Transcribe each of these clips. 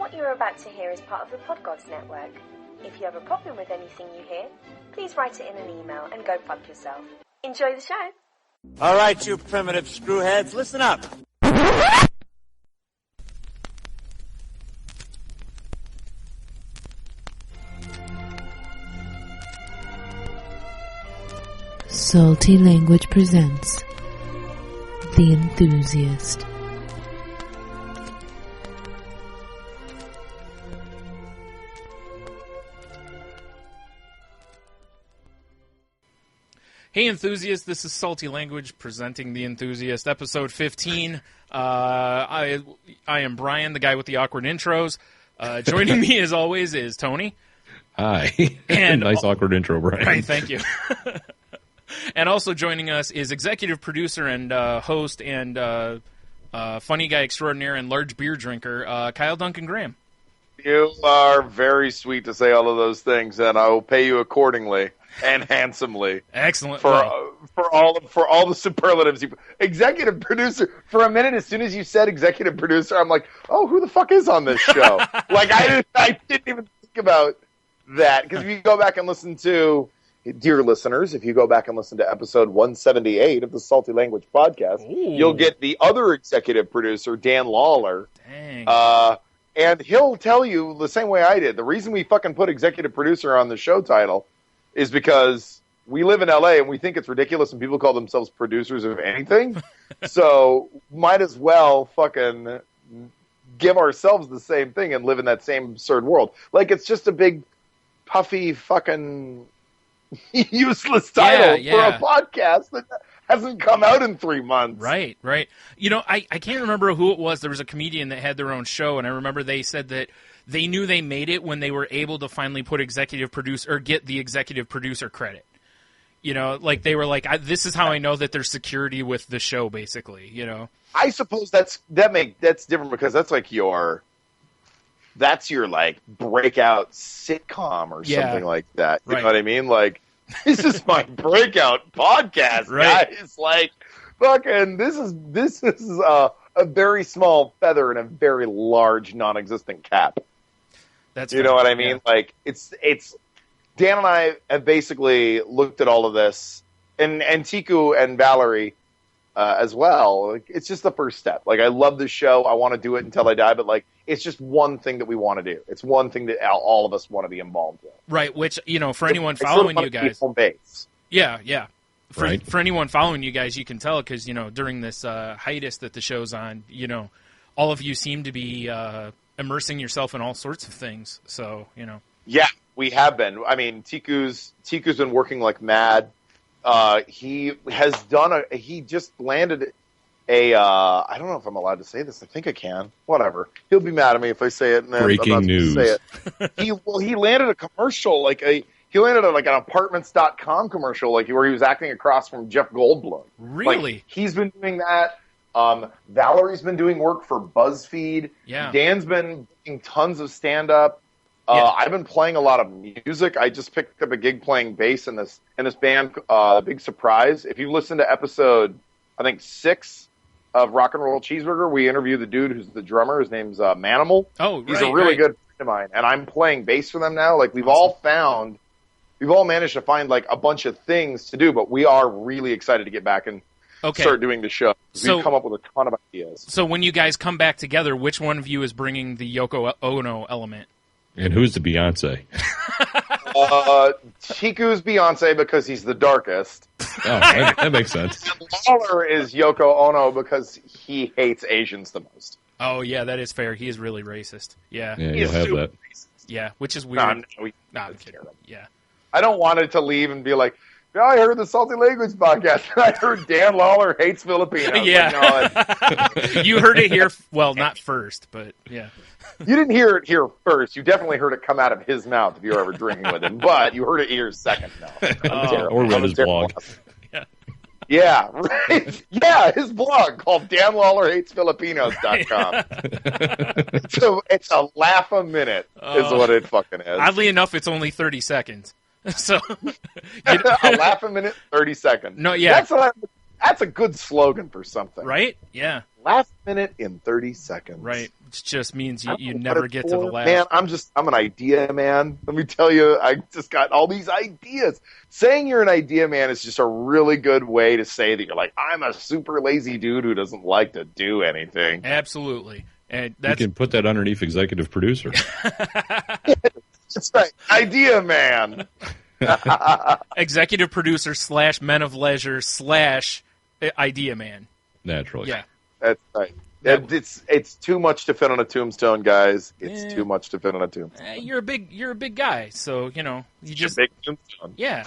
What you are about to hear is part of the Podgods Network. If you have a problem with anything you hear, please write it in an email and go fuck yourself. Enjoy the show. All right, you primitive screwheads, listen up. Salty Language presents The Enthusiast. Hey enthusiasts, this is Salty Language presenting The Enthusiast, episode 15. I am Bryan, the guy with the awkward intros. Joining me as always is Tony. Hi. And nice awkward intro, Bryan. Right, thank you. And also joining us is executive producer and host and funny guy extraordinaire and large beer drinker, Kyle Duncan Graham. You are very sweet to say all of those things, and I will pay you accordingly and handsomely. Excellent. For all the superlatives. Executive producer. For a minute, as soon as you said executive producer, I'm like, oh, who the fuck is on this show? Like I didn't even think about that, because if you go back and listen to, dear listeners, if you go back and listen to episode 178 of the Salty Language podcast, you'll get the other executive producer, Dan Lawler. Dang. And he'll tell you the same way I did. The reason we fucking put executive producer on the show title is because we live in LA and we think it's ridiculous when people call themselves producers of anything. So might as well fucking give ourselves the same thing and live in that same absurd world. Like, it's just a big, puffy, fucking useless title for a podcast that hasn't come out in 3 months. Right. You know, I can't remember who it was. There was a comedian that had their own show, and I remember they said that they knew they made it when they were able to finally put executive producer, or get the executive producer credit. You know, like they were like, this is how I know that there's security with the show, basically, you know. I suppose that's different, because that's like your like breakout sitcom or something like that. You know what I mean? Like, this is my breakout podcast, guys. Like, fucking, this is a very small feather in a very large, non-existent cap. That's you know what I mean? Yeah. Like, it's Dan and I have basically looked at all of this, and Tiku and Valerie as well. Like, it's just the first step. Like, I love this show. I want to do it until I die, but like, it's just one thing that we want to do. It's one thing that all of us want to be involved in. Right, which, you know, for anyone following you guys. Home base. Yeah. For anyone following you guys, you can tell, because, you know, during this hiatus that the show's on, you know, all of you seem to be immersing yourself in all sorts of things. So, you know. Yeah, we have been. I mean, Tiku's been working like mad. He just landed I don't know if I'm allowed to say this. I think I can. Whatever. He'll be mad at me if I say it. And Breaking news. Say it. He landed a commercial, he landed an apartments.com commercial, where he was acting across from Jeff Goldblum. Really? Like, he's been doing that. Valerie's been doing work for BuzzFeed. Yeah. Dan's been doing tons of stand-up. I've been playing a lot of music. I just picked up a gig playing bass in this band, Big Surprise. If you listen to episode, I think 6 of Rock and Roll Cheeseburger, we interview the dude who's the drummer. His name's Manimal. Oh, He's a really good friend of mine, and I'm playing bass for them now. Like, we've all managed to find a bunch of things to do, but we are really excited to get back and start doing the show. We've come up with a ton of ideas. So when you guys come back together, which one of you is bringing the Yoko Ono element? And who's the Beyonce? Chiku's Beyonce because he's the darkest. Oh, that makes sense. And Lawler is Yoko Ono because he hates Asians the most. Oh, yeah, that is fair. He is really racist. Yeah. Yeah, you'll have that. Racist. Yeah, which is weird. I'm kidding. Yeah. I don't want it to leave and be like, yeah, I heard the Salty Language podcast, and I heard Dan Lawler hates Filipinos. Yeah. You heard it here. Well, not first, but yeah. You didn't hear it here first. You definitely heard it come out of his mouth if you were ever drinking with him, but you heard it here second now. Or read his blog. Yeah, right. Yeah, his blog called DanLawlerHatesFilipinos.com. It's a laugh a minute is what it fucking is. Oddly enough, it's only 30 seconds. So a laugh a minute, 30 seconds. No, yeah. That's a good slogan for something. Right? Yeah. last minute in 30 seconds. Right. It just means I you don't know never what it's get to the for. last. Man, I'm an idea man. Let me tell you, I just got all these ideas. Saying you're an idea man is just a really good way to say that you're like, I'm a super lazy dude who doesn't like to do anything. Absolutely. And You that's can put that underneath executive producer. That's right. Idea man. executive producer / men of leisure / idea man. Naturally. Yeah. That's right. That- It's too much to fit on a tombstone, guys. It's Yeah. too much to fit on a tombstone. You're a big guy, so you just Big tombstone. yeah.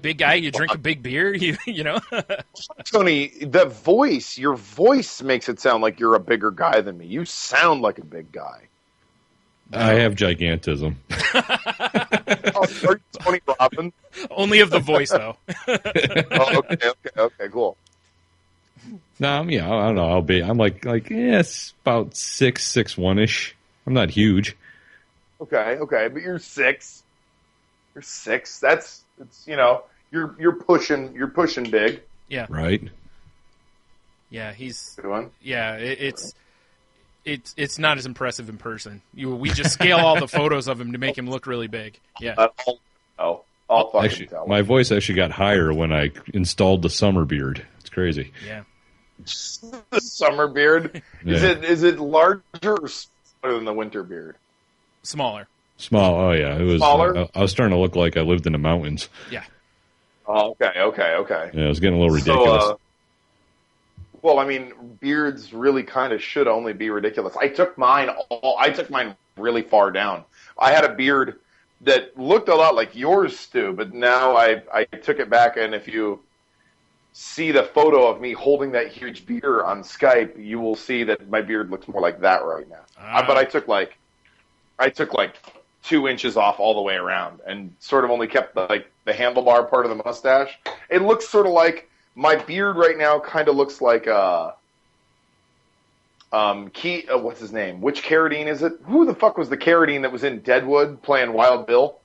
Big guy, you drink a big beer, you know. Tony, your voice makes it sound like you're a bigger guy than me. You sound like a big guy. I have gigantism. Oh, are you Tony Robbins? Only of the voice though. Oh, okay, cool. No, I don't know. I'm like it's about 6'1" ish. I'm not huge. Okay, but you're 6. You're 6. You're pushing big. Yeah. Right? Yeah, he's Good one. yeah, it's not as impressive in person. We just scale all the photos of him to make him look really big. Yeah. I'll fucking Actually, tell. my voice actually got higher when I installed the summer beard. It's crazy. Yeah. The summer beard. Yeah. Is it larger or smaller than the winter beard? Smaller. Small. Oh yeah, it was. Smaller? I was starting to look like I lived in the mountains. Yeah. Oh, okay. Yeah, it was getting a little ridiculous. Well, I mean, beards really kind of should only be ridiculous. I took mine really far down. I had a beard that looked a lot like yours, Stu, but now I took it back, and if you see the photo of me holding that huge beard on Skype, you will see that my beard looks more like that right now. But I took like 2 inches off all the way around, and sort of only kept the handlebar part of the mustache. It looks sort of like my beard right now. Kind of looks like what's his name? Which Carradine is it? Who the fuck was the Carradine that was in Deadwood playing Wild Bill?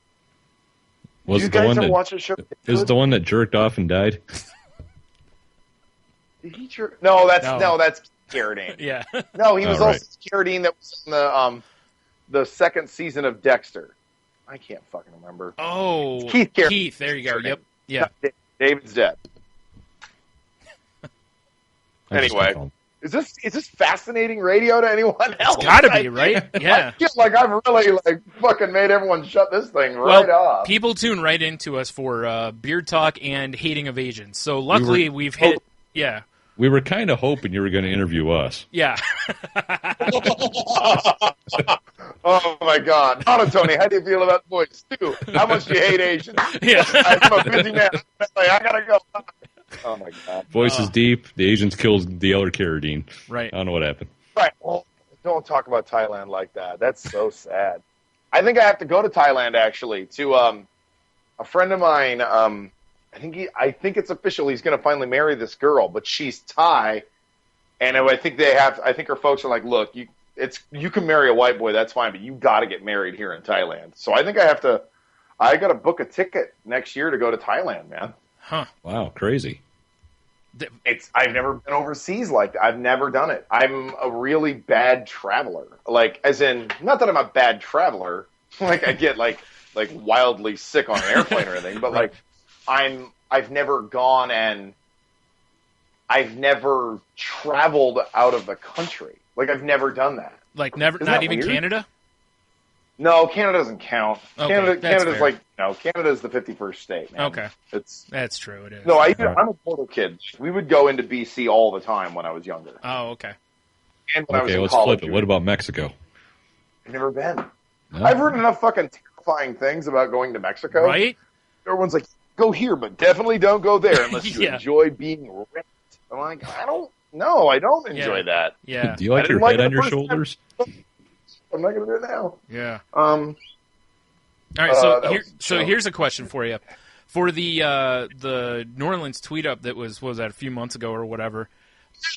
Was you it the guys one ever that watch the show? is it the one that jerked off and died? Did he jerk? No, that's Carradine. Yeah. No, he was Oh, right. also Carradine that was in the second season of Dexter. I can't fucking remember. Oh, Keith Carradine. Keith, there you go. Yep. Yeah. David's dead. I just Anyway. don't know. Is this fascinating radio to anyone else? It's got to be, right? Yeah. I feel like I've really fucking made everyone shut this thing right off. People tune right into us for beard talk and hating of Asians. So luckily we've hit. Yeah. We were kind of hoping you were going to interview us. Yeah. Oh my God, Tony, how do you feel about boys too? How much do you hate Asians? Yeah. I'm a busy man. I gotta go. Oh my God. Voice is deep. The Asians killed the elder Carradine. Right. I don't know what happened. Right. Well, don't talk about Thailand like that. That's so sad. I think I have to go to Thailand actually to a friend of mine. I think it's official. He's going to finally marry this girl, but she's Thai, and I think her folks are like, look, you can marry a white boy, that's fine, but you got to get married here in Thailand. So I think I got to book a ticket next year to go to Thailand, man. Huh. Wow, crazy. I've never been overseas like that. I've never done it. I'm a really bad traveler. Like, as in, not that I'm a bad traveler. Like, I get like wildly sick on an airplane or anything, but Right. I've never gone and I've never traveled out of the country. Like, I've never done that. Like never, Isn't not that even weird? Canada. No, Canada doesn't count. Okay, that's Canada's fair. Canada's the 51st state, man. Okay. That's true. It is. No, I'm a Portal kid. We would go into BC all the time when I was younger. Oh, okay. And when I was Okay, in let's college. flip it. What about Mexico? I've never been. No? I've heard enough fucking terrifying things about going to Mexico. Right? Everyone's like, go here, but definitely don't go there unless you Yeah. enjoy being ripped. I'm like, I don't enjoy Yeah. that. Yeah. Do you like I didn't your like head it on the your first time. shoulders? I'm not going to do it now. Yeah. Um, All right. So that was chill. here's a question for you. For the New Orleans tweet up that was that a few months ago or whatever.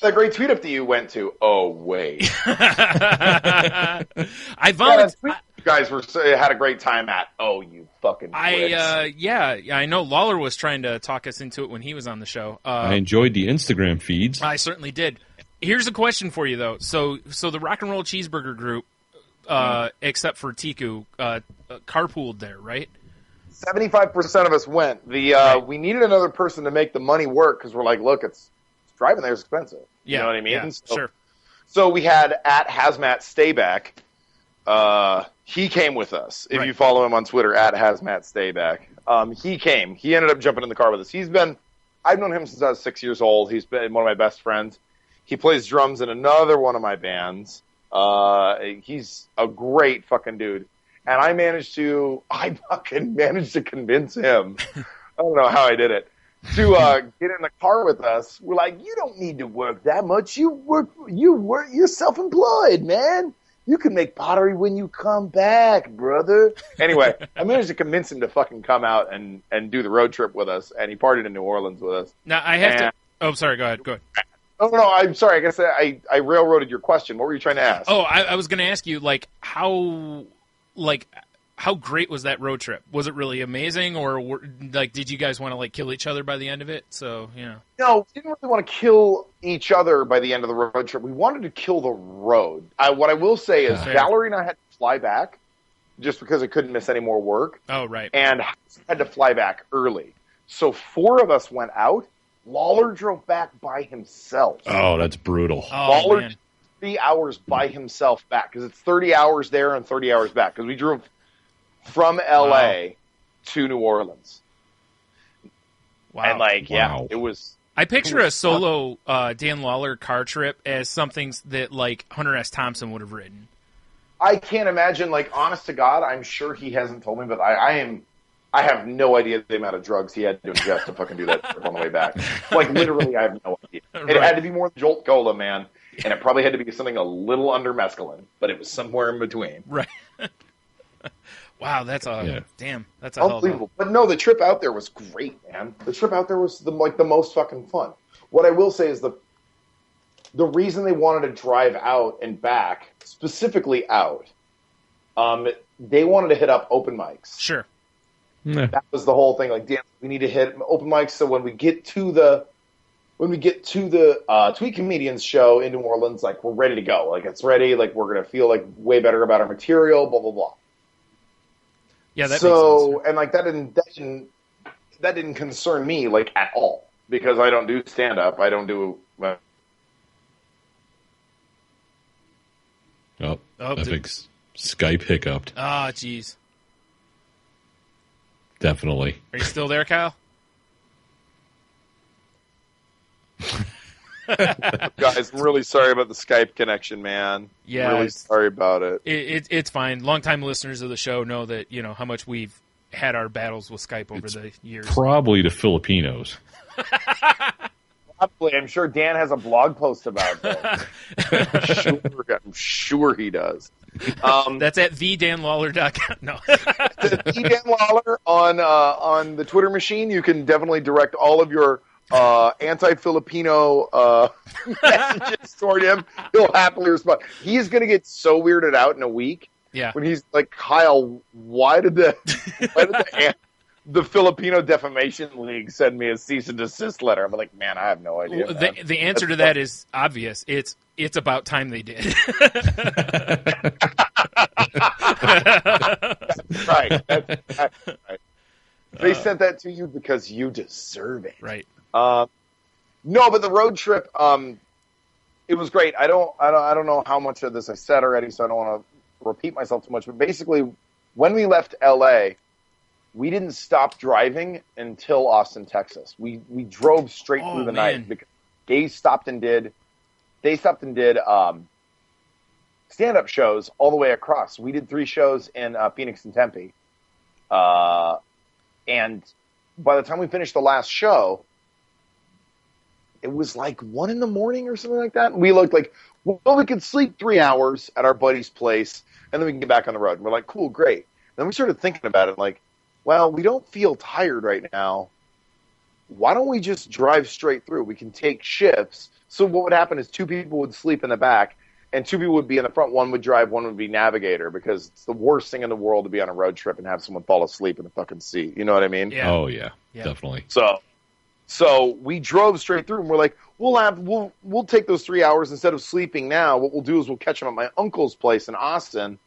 That great tweet up that you went to. Oh, wait. I Yeah, volunteered. you guys had a great time at. Oh, you fucking pricks. I know Lawler was trying to talk us into it when he was on the show. I enjoyed the Instagram feeds. I certainly did. Here's a question for you, though. So the Rock and Roll Cheeseburger group, except for Tiku, carpooled there, right? 75% of us went. Right. We needed another person to make the money work because we're like, look, it's driving there is expensive. Yeah, You know what I mean? yeah, sure. So we had at Hazmat Stayback. He came with us. If Right. you follow him on Twitter, at Hazmat Stayback. He came. He ended up jumping in the car with us. I've known him since I was 6 years old. He's been one of my best friends. He plays drums in another one of my bands. He's a great fucking dude. And I fucking managed to convince him. I don't know how I did it. To get in the car with us. We're like, you don't need to work that much. You're self-employed, man. You can make pottery when you come back, brother. Anyway, I managed to convince him to fucking come out and do the road trip with us, and he partied in New Orleans with us. Now I have to. Oh, sorry. Go ahead. No, I'm sorry. I guess I railroaded your question. What were you trying to ask? Oh, I was going to ask you, how great was that road trip? Was it really amazing, or did you guys want to kill each other by the end of it? So No, we didn't really want to kill each other by the end of the road trip. We wanted to kill the road. What I will say is Valerie and I had to fly back just because I couldn't miss any more work. Oh, right. And had to fly back early. So 4 of us went out. Lawler drove back by himself. Oh, that's brutal. Oh, Lawler man. 3 hours by himself back because it's 30 hours there and 30 hours back because we drove from L.A. to New Orleans. Wow. And Wow. it was. I picture a solo Dan Lawler car trip as something that Hunter S. Thompson would have ridden. I can't imagine. Honest to God, I'm sure he hasn't told me, but I have no idea the amount of drugs he had to ingest to fucking do that trip on the way back. Literally, I have no idea. It had to be more than Jolt Cola, man, and it probably had to be something a little under mescaline, but it was somewhere in between. Right. Wow, that's damn. That's a Unbelievable. But no, the trip out there was great, man. The trip out there was the most fucking fun. What I will say is the reason they wanted to drive out and back, specifically out, they wanted to hit up open mics. Sure. Nah. That was the whole thing. Dan, we need to hit open mics so when we get to the Tweet Comedians show in New Orleans, we're ready to go. It's ready. We're gonna feel way better about our material. Blah blah blah. Yeah, that makes sense. And that didn't concern me at all because I don't do stand up. I don't do. Big Skype hiccuped. Ah, jeez. Definitely. Are you still there, Kyle? Guys, I'm really sorry about the Skype connection, man. Yeah, I'm really sorry about it. It's fine. Longtime listeners of the show know that how much we've had our battles with Skype over the years. Probably the Filipinos. Probably. I'm sure Dan has a blog post about that. I'm sure he does. That's at thedanlawler.com. No. Dan Lawler on the Twitter machine. You can definitely direct all of your anti-Filipino messages toward him. He'll happily respond. He's going to get so weirded out in a week. Yeah. When he's like, Kyle, why did the Filipino Defamation League send me a cease and desist letter? I'm like, man, I have no idea. The answer to that is obvious. It's about time they did. That's right. That's right. They sent that to you because you deserve it. Right. No, but the road trip, it was great. I don't know how much of this I said already, so I don't want to repeat myself too much. But basically, when we left L.A., we didn't stop driving until Austin, Texas. We drove straight through the night because they stopped and did stand-up shows all the way across. We did 3 shows in Phoenix and Tempe. And by the time we finished the last show, it was 1 a.m. or something like that. And we looked well, we could sleep 3 hours at our buddy's place, and then we can get back on the road. And we're like, cool, great. Then we started thinking about it, well, we don't feel tired right now. Why don't we just drive straight through? We can take shifts, So what would happen is 2 people would sleep in the back, and 2 people would be in the front. One would drive, one would be navigator, because it's the worst thing in the world to be on a road trip and have someone fall asleep in the fucking seat. You know what I mean? Yeah. Oh yeah, definitely. So we drove straight through, and we're like, we'll take those 3 hours instead of sleeping now. What we'll do is we'll catch them at my uncle's place in Austin,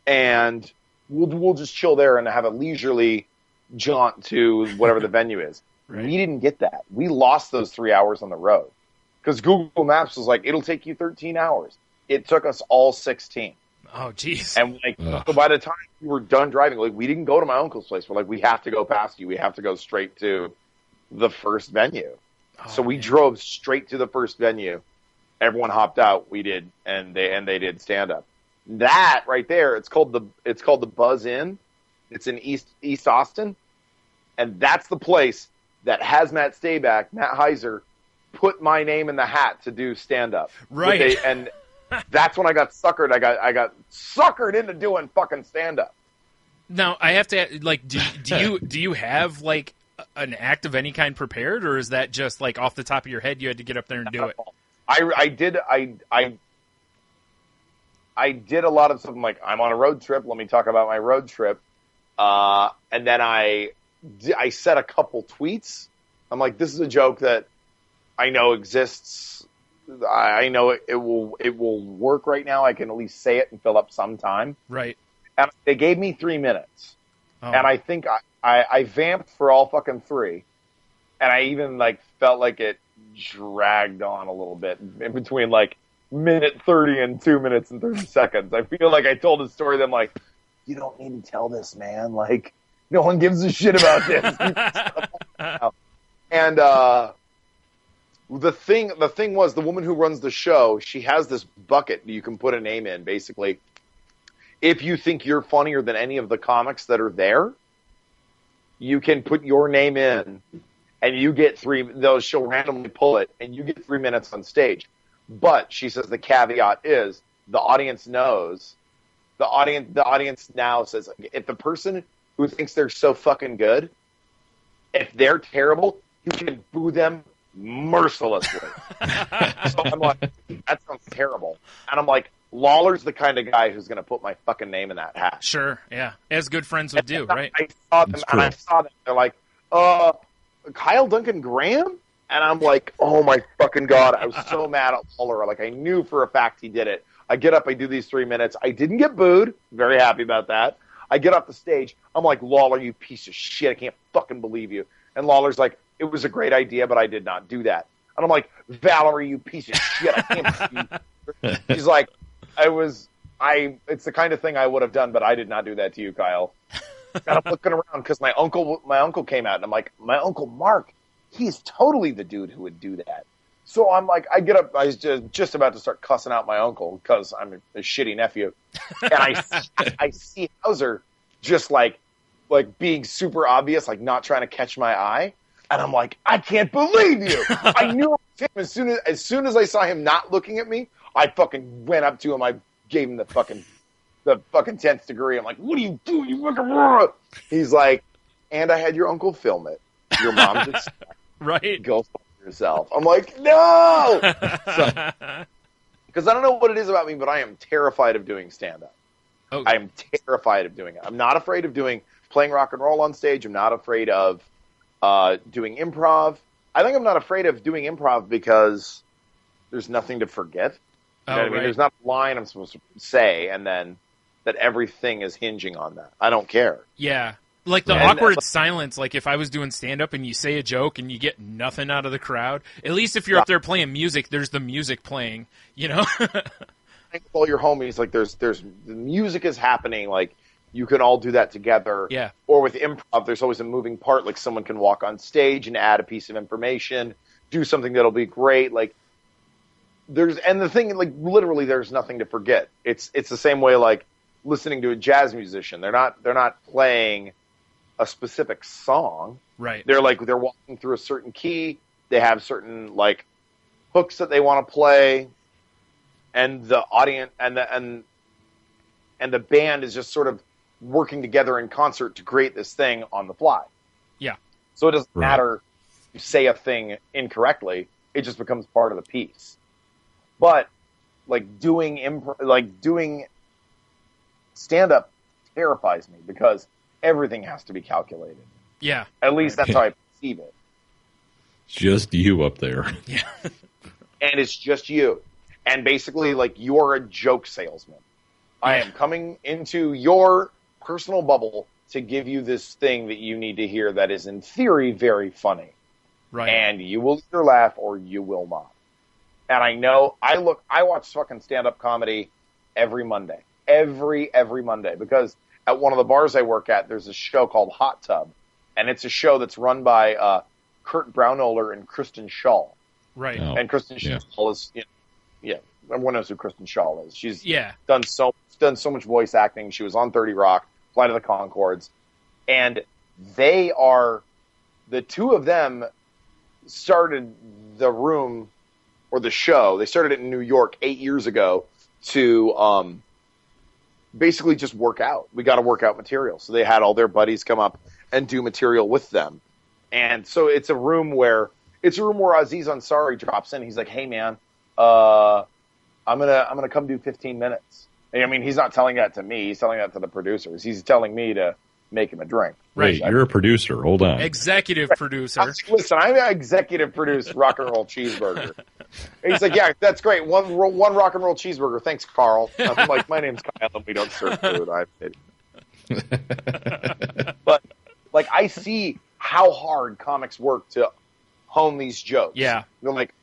and we'll just chill there and have a leisurely jaunt to whatever the venue is. Right. We didn't get that. We lost those 3 hours on the road because Google Maps was like, it'll take you 13 hours. It took us all 16. Oh, jeez. And so by the time we were done driving, like, we didn't go to my uncle's place. We're like, we have to go past you. We have to go straight to the first venue. So we drove straight to the first venue. Everyone hopped out. We did, and they did stand up. That right there, it's called the Buzz Inn. It's in East Austin, and that's the place that Hazmat Stayback, Matt Heiser, put my name in the hat to do stand up. Right. And that's when I got suckered. I got suckered into doing fucking stand up. Now I have to like, do you have like an act of any kind prepared, or is that just like off the top of your head? You had to get up there and do it. I did a lot of stuff. I'm like, I'm on a road trip. Let me talk about my road trip. And then I said a couple tweets. I'm like, this is a joke that I know exists. I know it will work right now. I can at least say it and fill up some time. Right. And they gave me 3 minutes. Oh. And I think I vamped for all fucking 3. And I even like felt like it dragged on a little bit in between like minute 30 and 2 minutes and 30 seconds. I feel like I told a story that I'm like, you don't need to tell this, man. Like, no one gives a shit about this. And the thing was, the woman who runs the show, she has this bucket you can put a name in, basically. If you think you're funnier than any of the comics that are there, you can put your name in, and you get 3. She'll randomly pull it, and you get 3 minutes on stage. But she says the caveat is the audience knows. The audience now says, if the person who thinks they're so fucking good, if they're terrible, you can boo them mercilessly. So I'm like, that sounds terrible. And I'm like, Lawler's the kind of guy who's going to put my fucking name in that hat. Sure, yeah. As good friends would do, right? I saw them. They're like, Kyle Duncan Graham? And I'm like, oh my fucking God. I was so mad at Lawler. Like, I knew for a fact he did it. I get up, I do these 3 minutes. I didn't get booed. Very happy about that. I get off the stage. I'm like, Lawler, you piece of shit. I can't fucking believe you. And Lawler's like, it was a great idea, but I did not do that. And I'm like, Valerie, you piece of shit. I can't believe you. She's like, it's the kind of thing I would have done, but I did not do that to you, Kyle. And I'm looking around because my uncle came out, and I'm like, my Uncle Mark, he's totally the dude who would do that. So I'm like, I get up, I was just about to start cussing out my uncle because I'm a shitty nephew. And I see Hauser just like being super obvious, like not trying to catch my eye. And I'm like, I can't believe you. I knew it was him as soon as I saw him not looking at me, I fucking went up to him. I gave him the fucking 10th degree. I'm like, what are you doing? You fucking... He's like, and I had your uncle film it. Your mom just right. Go fuck yourself. I'm like, no! Because I don't know what it is about me, but I am terrified of doing stand-up. Oh. I am terrified of doing it. I'm not afraid of playing rock and roll on stage. I'm not afraid of doing improv. I think I'm not afraid of doing improv because there's nothing to forget. You know what I mean? There's not a line I'm supposed to say, and then that everything is hinging on that. I don't care. Yeah. Like the awkward silence, like if I was doing stand-up and you say a joke and you get nothing out of the crowd, at least if you're up there playing music, there's the music playing, you know? I think with all your homies, like there's the music is happening, like you can all do that together. Yeah. Or with improv, there's always a moving part, like someone can walk on stage and add a piece of information, do something that'll be great, like literally there's nothing to forget. It's the same way like listening to a jazz musician. They're not playing a specific song. Right. They're walking through a certain key. They have certain like hooks that they want to play, and the audience and the band is just sort of working together in concert to create this thing on the fly. Yeah. So it doesn't matter if you say a thing incorrectly. It just becomes part of the piece. But doing stand up terrifies me because everything has to be calculated. Yeah. At least that's how I perceive it. Just you up there. Yeah. And it's just you. And basically, you are a joke salesman. I am coming into your personal bubble to give you this thing that you need to hear that is, in theory, very funny. Right. And you will either laugh or you will not. And I know, I watch fucking stand-up comedy every Monday. Every Monday. Because at one of the bars I work at, there's a show called Hot Tub. And it's a show that's run by Kurt Braunohler and Kristen Schaal. Right. And Kristen Schaal is, everyone knows who Kristen Schaal is. She's done so much voice acting. She was on 30 Rock, Flight of the Conchords. And the two of them started the room, or the show. They started it in New York 8 years ago to basically just work out. We got to work out material. So they had all their buddies come up and do material with them. And so it's a room where Aziz Ansari drops in. He's like, "Hey man, I'm gonna come do 15 minutes." I mean, he's not telling that to me. He's telling that to the producers. He's telling me to make him a drink. Right, you're a producer. Hold on. Executive producer. Listen, I'm an executive producer, Rock and Roll Cheeseburger. And he's like, "Yeah, that's great. One rock and roll cheeseburger. Thanks, Carl." I'm like, "My name's Kyle, and we don't serve food." But I see how hard comics work to hone these jokes. Yeah. They're like,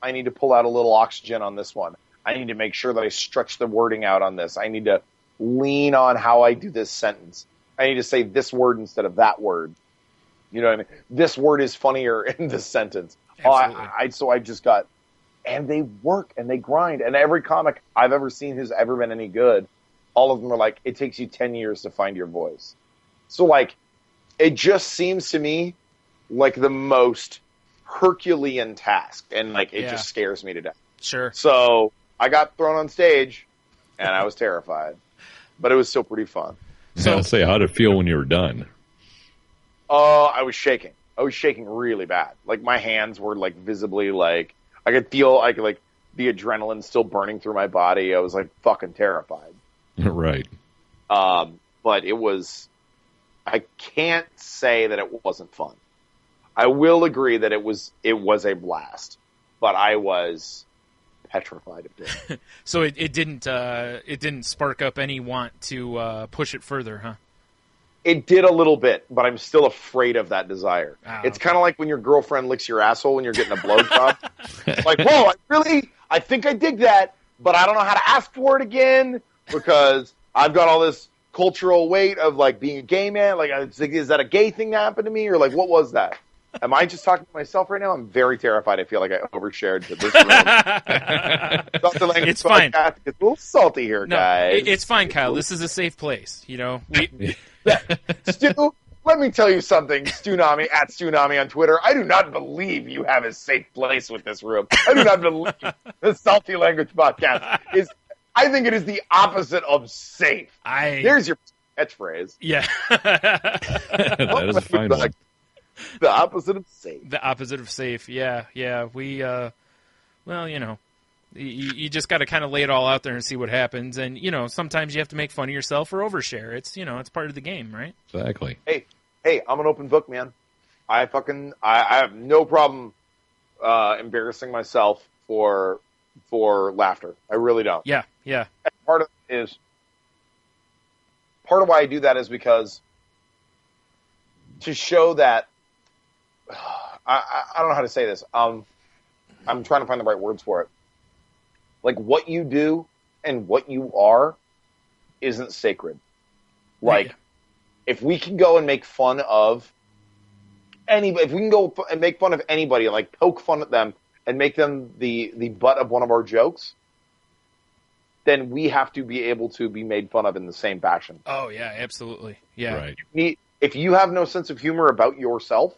I need to pull out a little oxygen on this one. I need to make sure that I stretch the wording out on this. I need to lean on how I do this sentence. I need to say this word instead of that word. You know what I mean? This word is funnier in this sentence. So I just got, and they work and they grind. And every comic I've ever seen who's ever been any good, all of them are like, it takes you 10 years to find your voice. So it just seems to me like the most Herculean task. And it just scares me to death. Sure. So I got thrown on stage and I was terrified, but it was still pretty fun. So I'll say, how'd it feel when you were done? I was shaking. I was shaking really bad. My hands were visibly I could feel the adrenaline still burning through my body. I was fucking terrified. Right. But it was, I can't say that it wasn't fun. I will agree that it was a blast, but I was petrified of it. So it didn't spark up any want to push it further, huh? It did a little bit, but I'm still afraid of that desire. It's kind of like when your girlfriend licks your asshole when you're getting a blowjob. Whoa, I think I dig that, but I don't know how to ask for it again because I've got all this cultural weight of being a gay man. Is that a gay thing that happened to me, or what was that? Am I just talking to myself right now? I'm very terrified. I feel like I overshared to this room. It's fine. It's a little salty here, guys. It's fine, Kyle. This is a safe place. Stu, let me tell you something, Stunami, at Stunami on Twitter. I do not believe you have a safe place with this room. I do not believe the Salty Language Podcast is. I think it is the opposite of safe. There's your catchphrase. Yeah. That is a fine one. The opposite of safe. The opposite of safe. Yeah. We, you just got to kind of lay it all out there and see what happens. And, sometimes you have to make fun of yourself or overshare. It's, it's part of the game, right? Exactly. Hey, I'm an open book, man. I have no problem embarrassing myself for laughter. I really don't. Yeah. And part of why I do that is because to show that I don't know how to say this. I'm trying to find the right words for it. What you do and what you are isn't sacred. If we can go and make fun of anybody, if we can go and make fun of anybody, poke fun at them and make them the butt of one of our jokes, then we have to be able to be made fun of in the same fashion. Oh yeah, absolutely. Yeah. Right. If you have no sense of humor about yourself,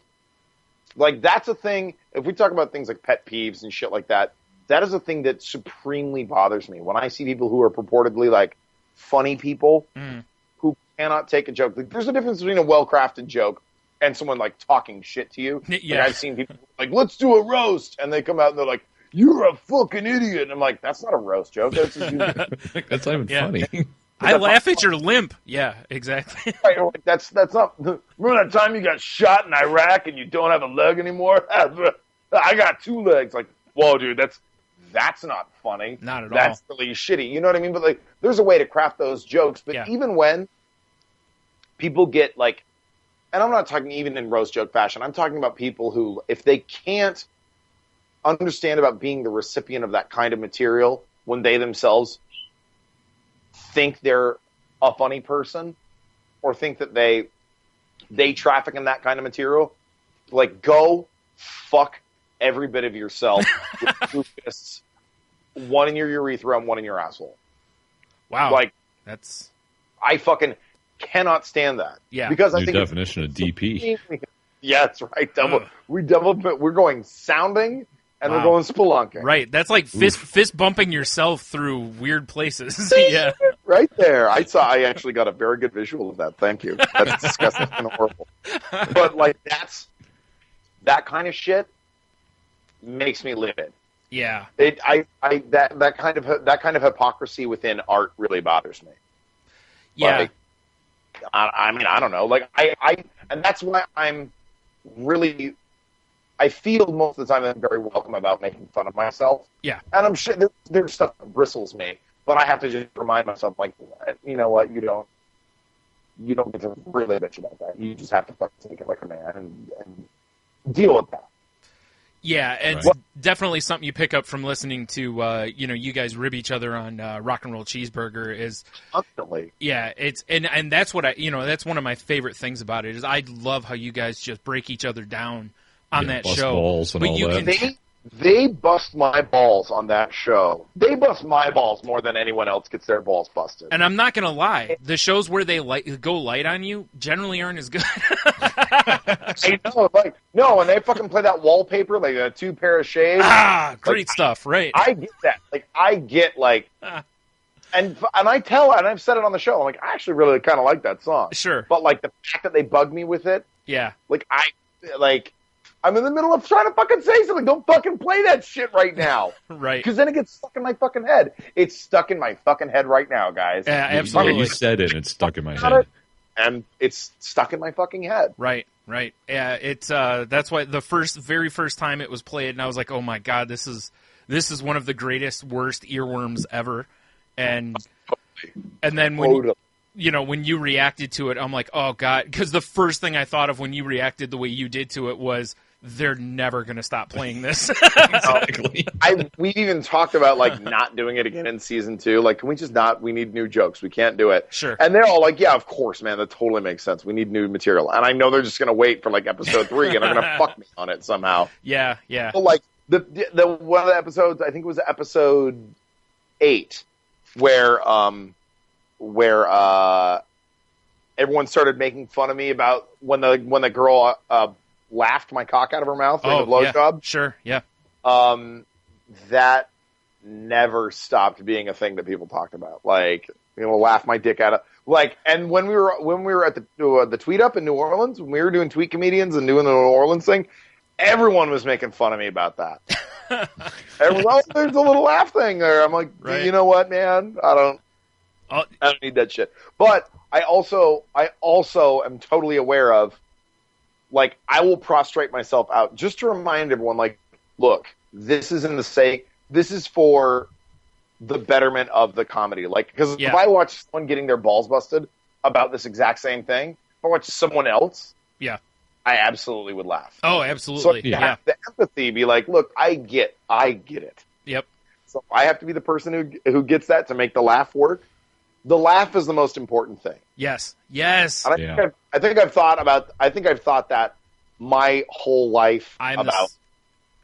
that's a thing. If we talk about things like pet peeves and shit like that, that is a thing that supremely bothers me. When I see people who are purportedly funny people who cannot take a joke. There's a difference between a well-crafted joke and someone talking shit to you. Yeah. I've seen people let's do a roast, and they come out and they're like, you're a fucking idiot. And I'm like, that's not a roast joke. That's just That's not even funny. I laugh at your limp. Yeah, exactly. Right, like, that's not. Remember that time you got shot in Iraq and you don't have a leg anymore? I got 2 legs. Like, whoa, dude, that's not funny. Not at all. That's really shitty. You know what I mean? But like, there's a way to craft those jokes. But Yeah. even when people get like, and I'm not talking even in roast joke fashion. I'm talking about people who, if they can't understand about being the recipient of that kind of material when they themselves think they're a funny person or think that they traffic in that kind of material, like, go fuck every bit of yourself with 2 fists, 1 in your urethra and 1 in your asshole. Wow. Like, that's I fucking cannot stand that. Yeah. Because I New think definition of DP. Yeah, that's right. Ugh. We're going sounding and we're Wow. going spelunking. right. That's like fist bumping yourself through weird places. Yeah. Right there. I actually got a very good visual of that. Thank you. That's disgusting and horrible. But like that kind of shit makes me livid. Yeah. That kind of hypocrisy within art really bothers me. Yeah. Like, I mean, I don't know. Like and that's why I feel most of the time I'm very welcome about making fun of myself. Yeah. And I'm sure there's stuff that bristles me, but I have to just remind myself, like, you know what, you don't get to really bitch about that. You just have to fucking take it like a man and deal with that. Yeah, it's definitely something you pick up from listening to, you guys rib each other on Rock and Roll Cheeseburger is Constantly. Yeah, it's and that's what that's one of my favorite things about it is I love how you guys just break each other down on that bust show. balls and But all you that. can They bust my balls on that show. They bust my balls more than anyone else gets their balls busted. and I'm not gonna lie, the shows where they go light on you generally aren't as good. I know, like, no, and they fucking play that wallpaper, like a 2 pair of shades. Great stuff, right? I get that. Like, I get, like, and I've said it on the show, I'm like, I actually really kind of like that song. Sure. But, like, the fact that they bug me with it, Yeah. like, I'm in the middle of trying to fucking say something. Don't fucking play that shit right now. Right. Because then it gets stuck in my fucking head. It's stuck in my fucking head right now, guys. Yeah, Yeah, absolutely. you said it, and it's stuck in my Got head. it. And it's stuck in my fucking head. Right. Yeah, it's that's why the very first time it was played, and I was like, oh my god, this is one of the greatest, worst earworms ever. And then when when you reacted to it, I'm like, oh god, because the first thing I thought of when you reacted the way you did to it was, they're never going to stop playing this. Exactly. We've even talked about, like, not doing it again in season 2. Like, can we just not? We need new jokes. We can't do it. Sure. And they're all like, yeah, of course, man. That totally makes sense. We need new material. And I know they're just going to wait for, like, episode 3 and they're going to fuck me on it somehow. Yeah. But, like, the one of the episodes, I think it was episode 8, where everyone started making fun of me about when the girl laughed my cock out of her mouth during the blowjob. Sure, yeah. That never stopped being a thing that people talked about. Like, laugh my dick out of, like, and when we were at the Tweet Up in New Orleans, when we were doing Tweet Comedians and doing the New Orleans thing, everyone was making fun of me about that. Everyone, there's a little laugh thing there. I'm like, right. You know what, man? I don't need that shit. But I also am totally aware of, like, I will prostrate myself out just to remind everyone, like, look, this is this is for the betterment of the comedy. Like, because if I watch someone getting their balls busted about this exact same thing, if I watch someone else, I absolutely would laugh. Oh, absolutely. So have the empathy, be like, look, I get it. Yep. So I have to be the person who gets that to make the laugh work. The laugh is the most important thing. Yes. And I think I've thought that my whole life about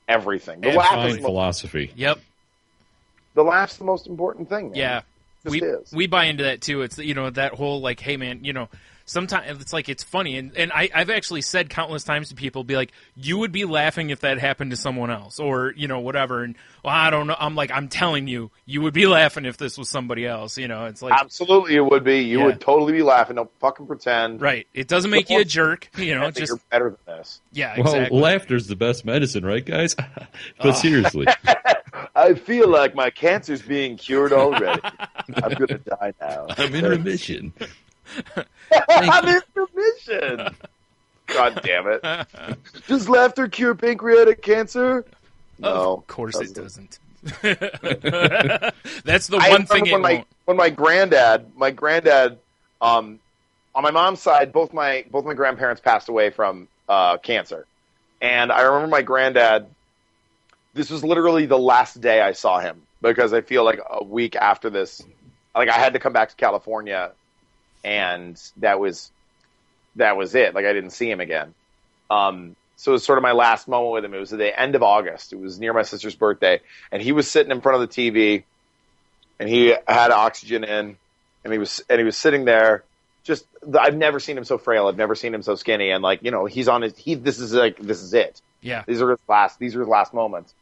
everything. The laugh is philosophy. Yep. The laugh's the most important thing. Man. Yeah. We buy into that too. It's that whole, like, hey man, sometimes it's like, it's funny, and I've actually said countless times to people, be like, you would be laughing if that happened to someone else, or whatever, and I don't know, I'm like, I'm telling you, you would be laughing if this was somebody else. It's like, absolutely, it would be. You would totally be laughing. Don't fucking pretend. Right. It doesn't make you a jerk. Just you're better than this. Yeah. Well, exactly. laughter's the best medicine, right, guys? But seriously, I feel like my cancer's being cured already. I'm going to die now. I'm in remission. I'm in remission. God damn it. Does laughter cure pancreatic cancer? No. Of course it doesn't. That's the one thing it won't. When my granddad, on my mom's side, both my grandparents passed away from cancer. And I remember my granddad, this was literally the last day I saw him, because I feel like a week after this, like I had to come back to California, and that was it. Like I didn't see him again. So it was sort of my last moment with him. It was at the end of August. It was near my sister's birthday, and he was sitting in front of the TV, and he had oxygen in, and he was sitting there. Just, I've never seen him so frail. I've never seen him so skinny. And like, he's on his, this is it. Yeah. These are his last moments.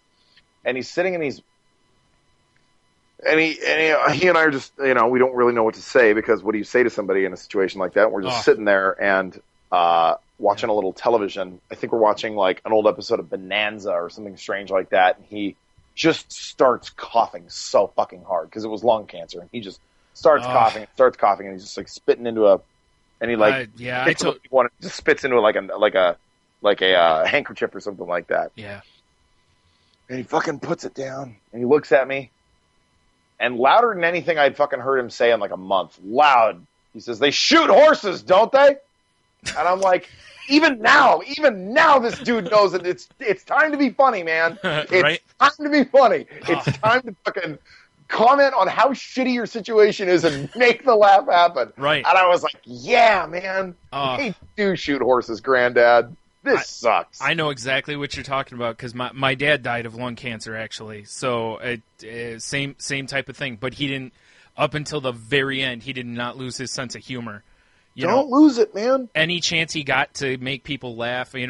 And he's sitting and he and I are just, we don't really know what to say, because what do you say to somebody in a situation like that? We're just sitting there and, watching a little television. I think we're watching like an old episode of Bonanza or something strange like that. And he just starts coughing so fucking hard, because it was lung cancer. And he just starts coughing, and he's just like spitting into and he like just spits into like a handkerchief or something like that. Yeah. And he fucking puts it down, and he looks at me, and louder than anything I'd fucking heard him say in like a month, loud, he says, "They shoot horses, don't they?" And I'm like, even now, this dude knows that it's time to be funny, man. It's right? time to be funny. It's time to fucking comment on how shitty your situation is and make the laugh happen. Right. And I was like, yeah, man. They do shoot horses, Granddad. This sucks. I know exactly what you're talking about, because my dad died of lung cancer, actually. So same type of thing. But he didn't, up until the very end, he did not lose his sense of humor. Don't lose it, man. Any chance he got to make people laugh, he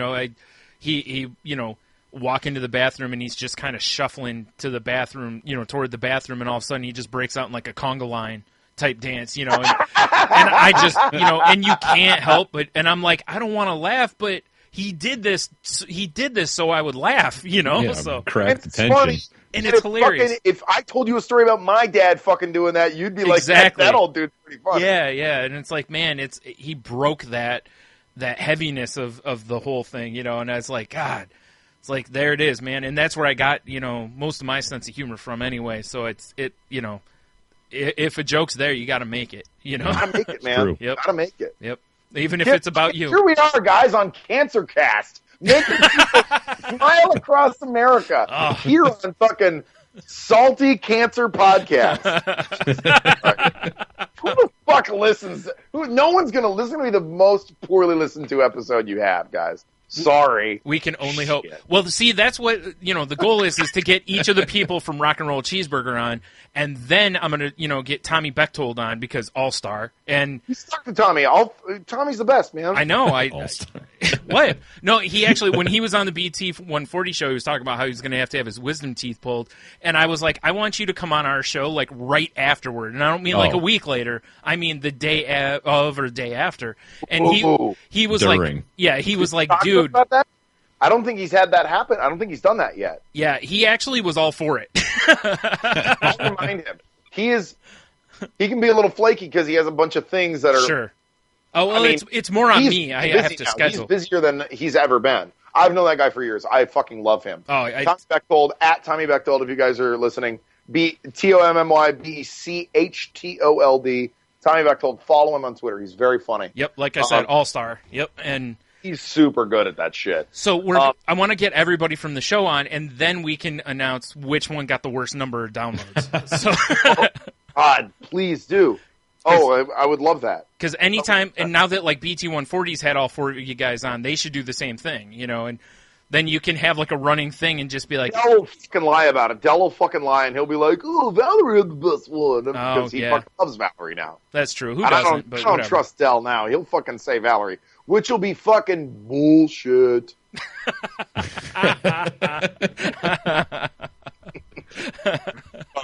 walk into the bathroom, and he's just kind of shuffling to the bathroom, toward the bathroom, and all of a sudden he just breaks out in like a conga line type dance, and I just, and you can't help but, and I'm like, I don't want to laugh, but he did this so I would laugh, so crack the tension. Funny. And it's hilarious. If I told you a story about my dad fucking doing that, you'd be like, exactly. that old dude's pretty funny. Yeah, and it's like, man, he broke that heaviness of the whole thing, and I was like, God, it's like, there it is, man, and that's where I got, most of my sense of humor from anyway, so if a joke's there, you gotta make it, You gotta make it, man. True. Yep. Gotta make it. Yep. Even if it's about you. Here we are, guys, on Cancer Cast, making people smile across America. Here on fucking Salty Cancer Podcast. Who the fuck listens? No one's going to listen to me. The most poorly listened to episode you have, guys. Sorry. We can only hope. Well, see, that's what, the goal is to get each of the people from Rock and Roll Cheeseburger on, and then I'm going to, get Tommy Bechtold on, because All-Star. And you stuck to Tommy. Tommy's the best, man. I know. What? No, he actually, when he was on the BT 140 show, he was talking about how he was going to have his wisdom teeth pulled. And I was like, I want you to come on our show, like, right afterward. And I don't mean like a week later. I mean the day of or day after. And he was During. like, yeah, he was like, dude. About that? I don't think he's had that happen. I don't think he's done that yet. Yeah, he actually was all for it. I'll remind him. He can be a little flaky because he has a bunch of things that are... Sure. Oh, well, it's more on me. I have to schedule. He's busier than he's ever been. I've known that guy for years. I fucking love him. Oh, Tommy Bechtold, at Tommy Bechtold, if you guys are listening. TommyBechtold. Tommy Bechtold. Follow him on Twitter. He's very funny. Yep, like I said, All-Star. Yep, and... He's super good at that shit. So I want to get everybody from the show on, and then we can announce which one got the worst number of downloads. God, please do. I would love that. Because anytime, and now that like BT 140's had all four of you guys on, they should do the same thing, and then you can have like a running thing and just be like... Del will fucking lie about it. Del will fucking lie, and he'll be like, "Oh, Valerie had the best one," because he fucking loves Valerie now. That's true. Who doesn't? I don't trust Del now. He'll fucking say Valerie, which will be fucking bullshit. I'm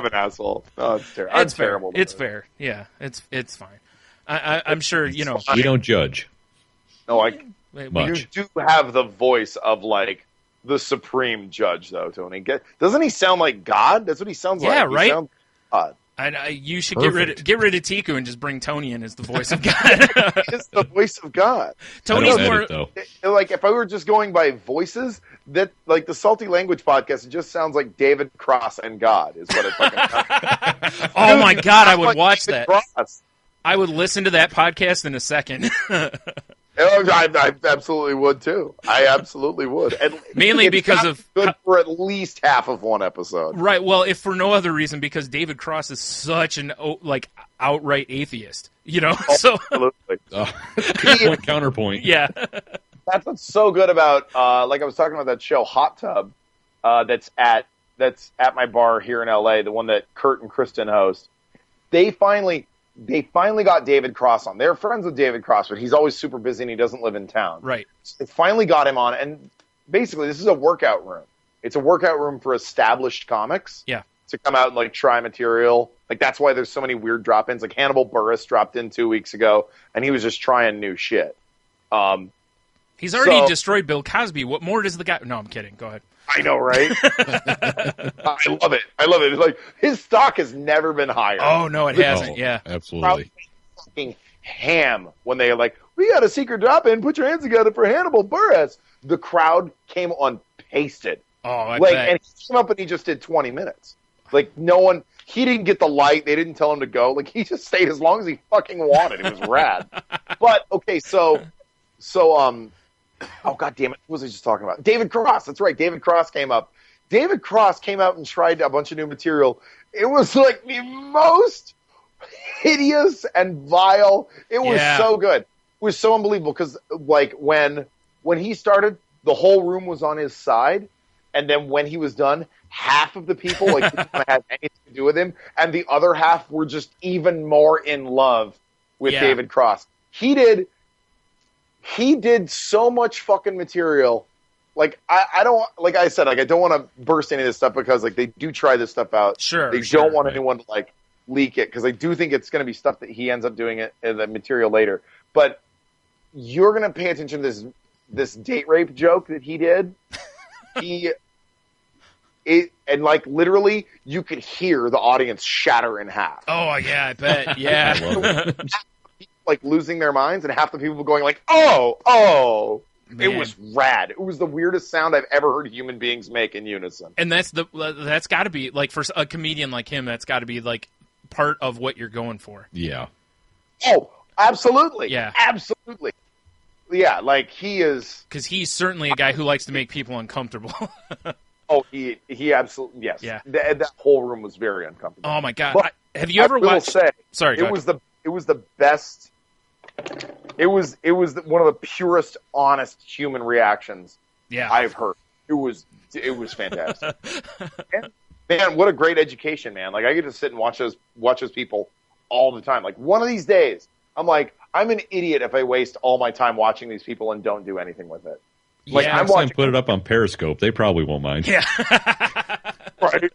an asshole. Oh, it's terrible. It's terrible. It's fair. Yeah, it's fine. I'm sure, We don't judge. No, you do have the voice of like the supreme judge, though, Tony. Doesn't he sound like God? That's what he sounds like. Yeah, right? He sounds like God. You should Perfect. get rid of Tiku and just bring Tony in as the voice of God. It's the voice of God. Tony's I don't more. edit, though. Like, if I were just going by voices, that like the Salty Language podcast, it just sounds like David Cross and God is what it fucking sounds. Oh my God, I would Like watch David that. Cross. I would listen to that podcast in a second. I absolutely would too. I absolutely would. And Mainly it's because not of good for at least half of one episode. Right. Well, if for no other reason, because David Cross is such an outright atheist. So Absolutely. Counterpoint. yeah. That's what's so good about like I was talking about that show Hot Tub that's at my bar here in LA, the one that Kurt and Kristen host. They finally got David Cross on. They're friends with David Cross, but he's always super busy and he doesn't live in town. Right. So they finally got him on, and basically this is a workout room. It's a workout room for established comics. Yeah. To come out and like try material. Like that's why there's so many weird drop-ins. Like Hannibal Buress dropped in 2 weeks ago, and he was just trying new shit. He's already destroyed Bill Cosby. What more does the guy? No, I'm kidding. Go ahead. I know, right? I love it. It's like his stock has never been higher. Oh no, it hasn't. Oh, Yeah. absolutely. Fucking ham when they like, we got a secret drop in. Put your hands together for Hannibal Buress. The crowd came on pasted. Oh, I Like, bet. and he came up and he just did 20 minutes. Like no one. He didn't get the light. They didn't tell him to go. Like he just stayed as long as he fucking wanted. It was rad. But okay, so oh god damn it, what was I just talking about? David Cross. That's right. David Cross came up. David Cross came out and tried a bunch of new material. It was like the most hideous and vile. It was so good. It was so unbelievable because like when he started, the whole room was on his side, and then when he was done, half of the people like didn't have anything to do with him, and the other half were just even more in love with David Cross. He did so much fucking material. Like I don't, like I said, like I don't want to burst any of this stuff because like they do try this stuff out. Sure. They don't want anyone to like leak it because I do think it's going to be stuff that he ends up doing it in the material later. But you're going to pay attention to this date rape joke that he did. And like literally you could hear the audience shatter in half. Oh yeah, I bet. Yeah. Like losing their minds, and half the people going like, "Oh!" Man. It was rad. It was the weirdest sound I've ever heard human beings make in unison. And that's got to be like for a comedian like him. That's got to be like part of what you're going for. Yeah. Oh, absolutely. Yeah, absolutely. Yeah, like he is because he's certainly a guy who likes to make people uncomfortable. Oh, he absolutely yes. Yeah, that whole room was very uncomfortable. Oh my god! But have you ever watched? Sorry, it was the best. It was one of the purest, honest human reactions I've heard. It was fantastic. Man, what a great education, man! Like I get to sit and watch those people all the time. Like one of these days, I'm like, I'm an idiot if I waste all my time watching these people and don't do anything with it. Like I'm watching. Put it up on Periscope. They probably won't mind. Yeah. Right.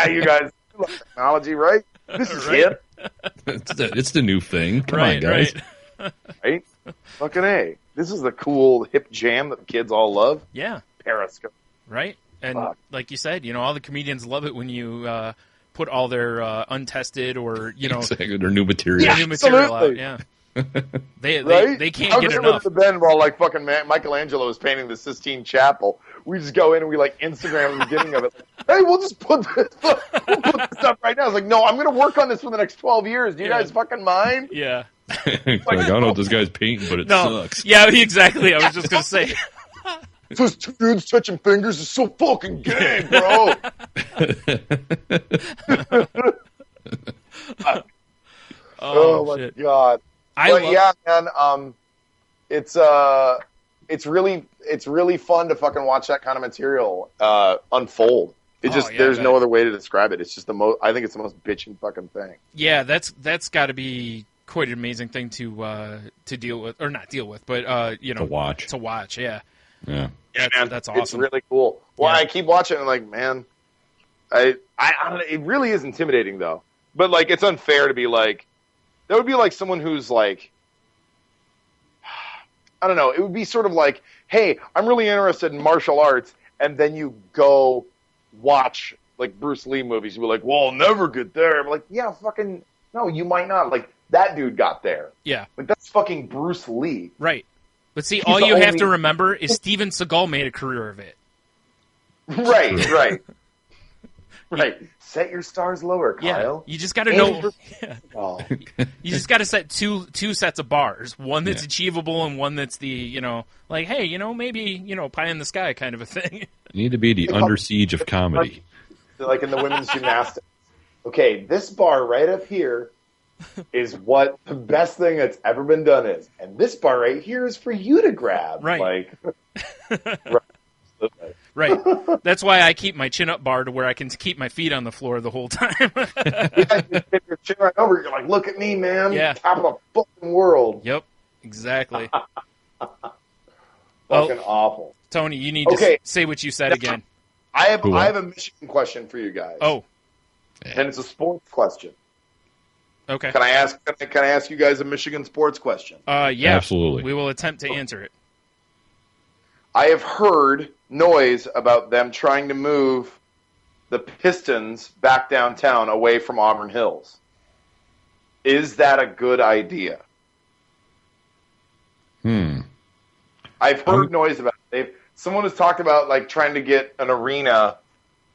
You guys love technology, right? This is it. It's the new thing. Come on, guys. Right? Fucking A. This is the cool hip jam that the kids all love. Yeah. Periscope. Right. And like you said, all the comedians love it when you put all their untested or, exactly, their new material. Yeah, new material out. Yeah. They can't get enough. How good while like fucking Michelangelo is painting the Sistine Chapel, we just go in and we like Instagram the beginning of it. Hey, we'll just put this up right now. It's like, no, I'm going to work on this for the next 12 years. Do you guys fucking mind? Yeah. I don't know what this guy's painting, but it sucks. Yeah, exactly. I was just going to say. Those two dudes touching fingers is so fucking gay, bro. Oh my shit. god. Man. It's really fun to fucking watch that kind of material unfold. There's no other way to describe it. It's just I think it's the most bitchin' fucking thing. Yeah, that's got to be quite an amazing thing to deal with, or not deal with, but to watch. To watch, yeah. Yeah. That's awesome. It's really cool. Well, I keep watching and like, man, I don't know, it really is intimidating though. But like, it's unfair to be like, that would be like someone who's like, I don't know. It would be sort of like, hey, I'm really interested in martial arts, and then you go watch like Bruce Lee movies. You'd be like, well, I'll never get there. I'm like, yeah, fucking no, you might not. Like that dude got there. Yeah. Like that's fucking Bruce Lee. Right. But see, He's all the you have only- to remember is Steven Seagal made a career of it. Right. Right. Set your stars lower, Kyle. Yeah. You just got to know. Oh. You just got to set two sets of bars. One that's achievable and one that's the, like, hey, maybe, pie in the sky kind of a thing. You need to be the under siege of comedy. Like in the women's gymnastics. Okay, this bar right up here is what the best thing that's ever been done is. And this bar right here is for you to grab. Right. Right. Right. That's why I keep my chin up bar to where I can keep my feet on the floor the whole time. Yeah, you get your chin right over. You're like, look at me, man. Yeah. Top of the fucking world. Yep. Exactly. Fucking awful. Tony, you need to say what you said again. I have a Michigan question for you guys. Oh. And it's a sports question. Okay. Can I ask you guys a Michigan sports question? Yeah. Absolutely. We will attempt to answer it. I have heard noise about them trying to move the Pistons back downtown away from Auburn Hills. Is that a good idea? I've heard noise about it. Someone has talked about like trying to get an arena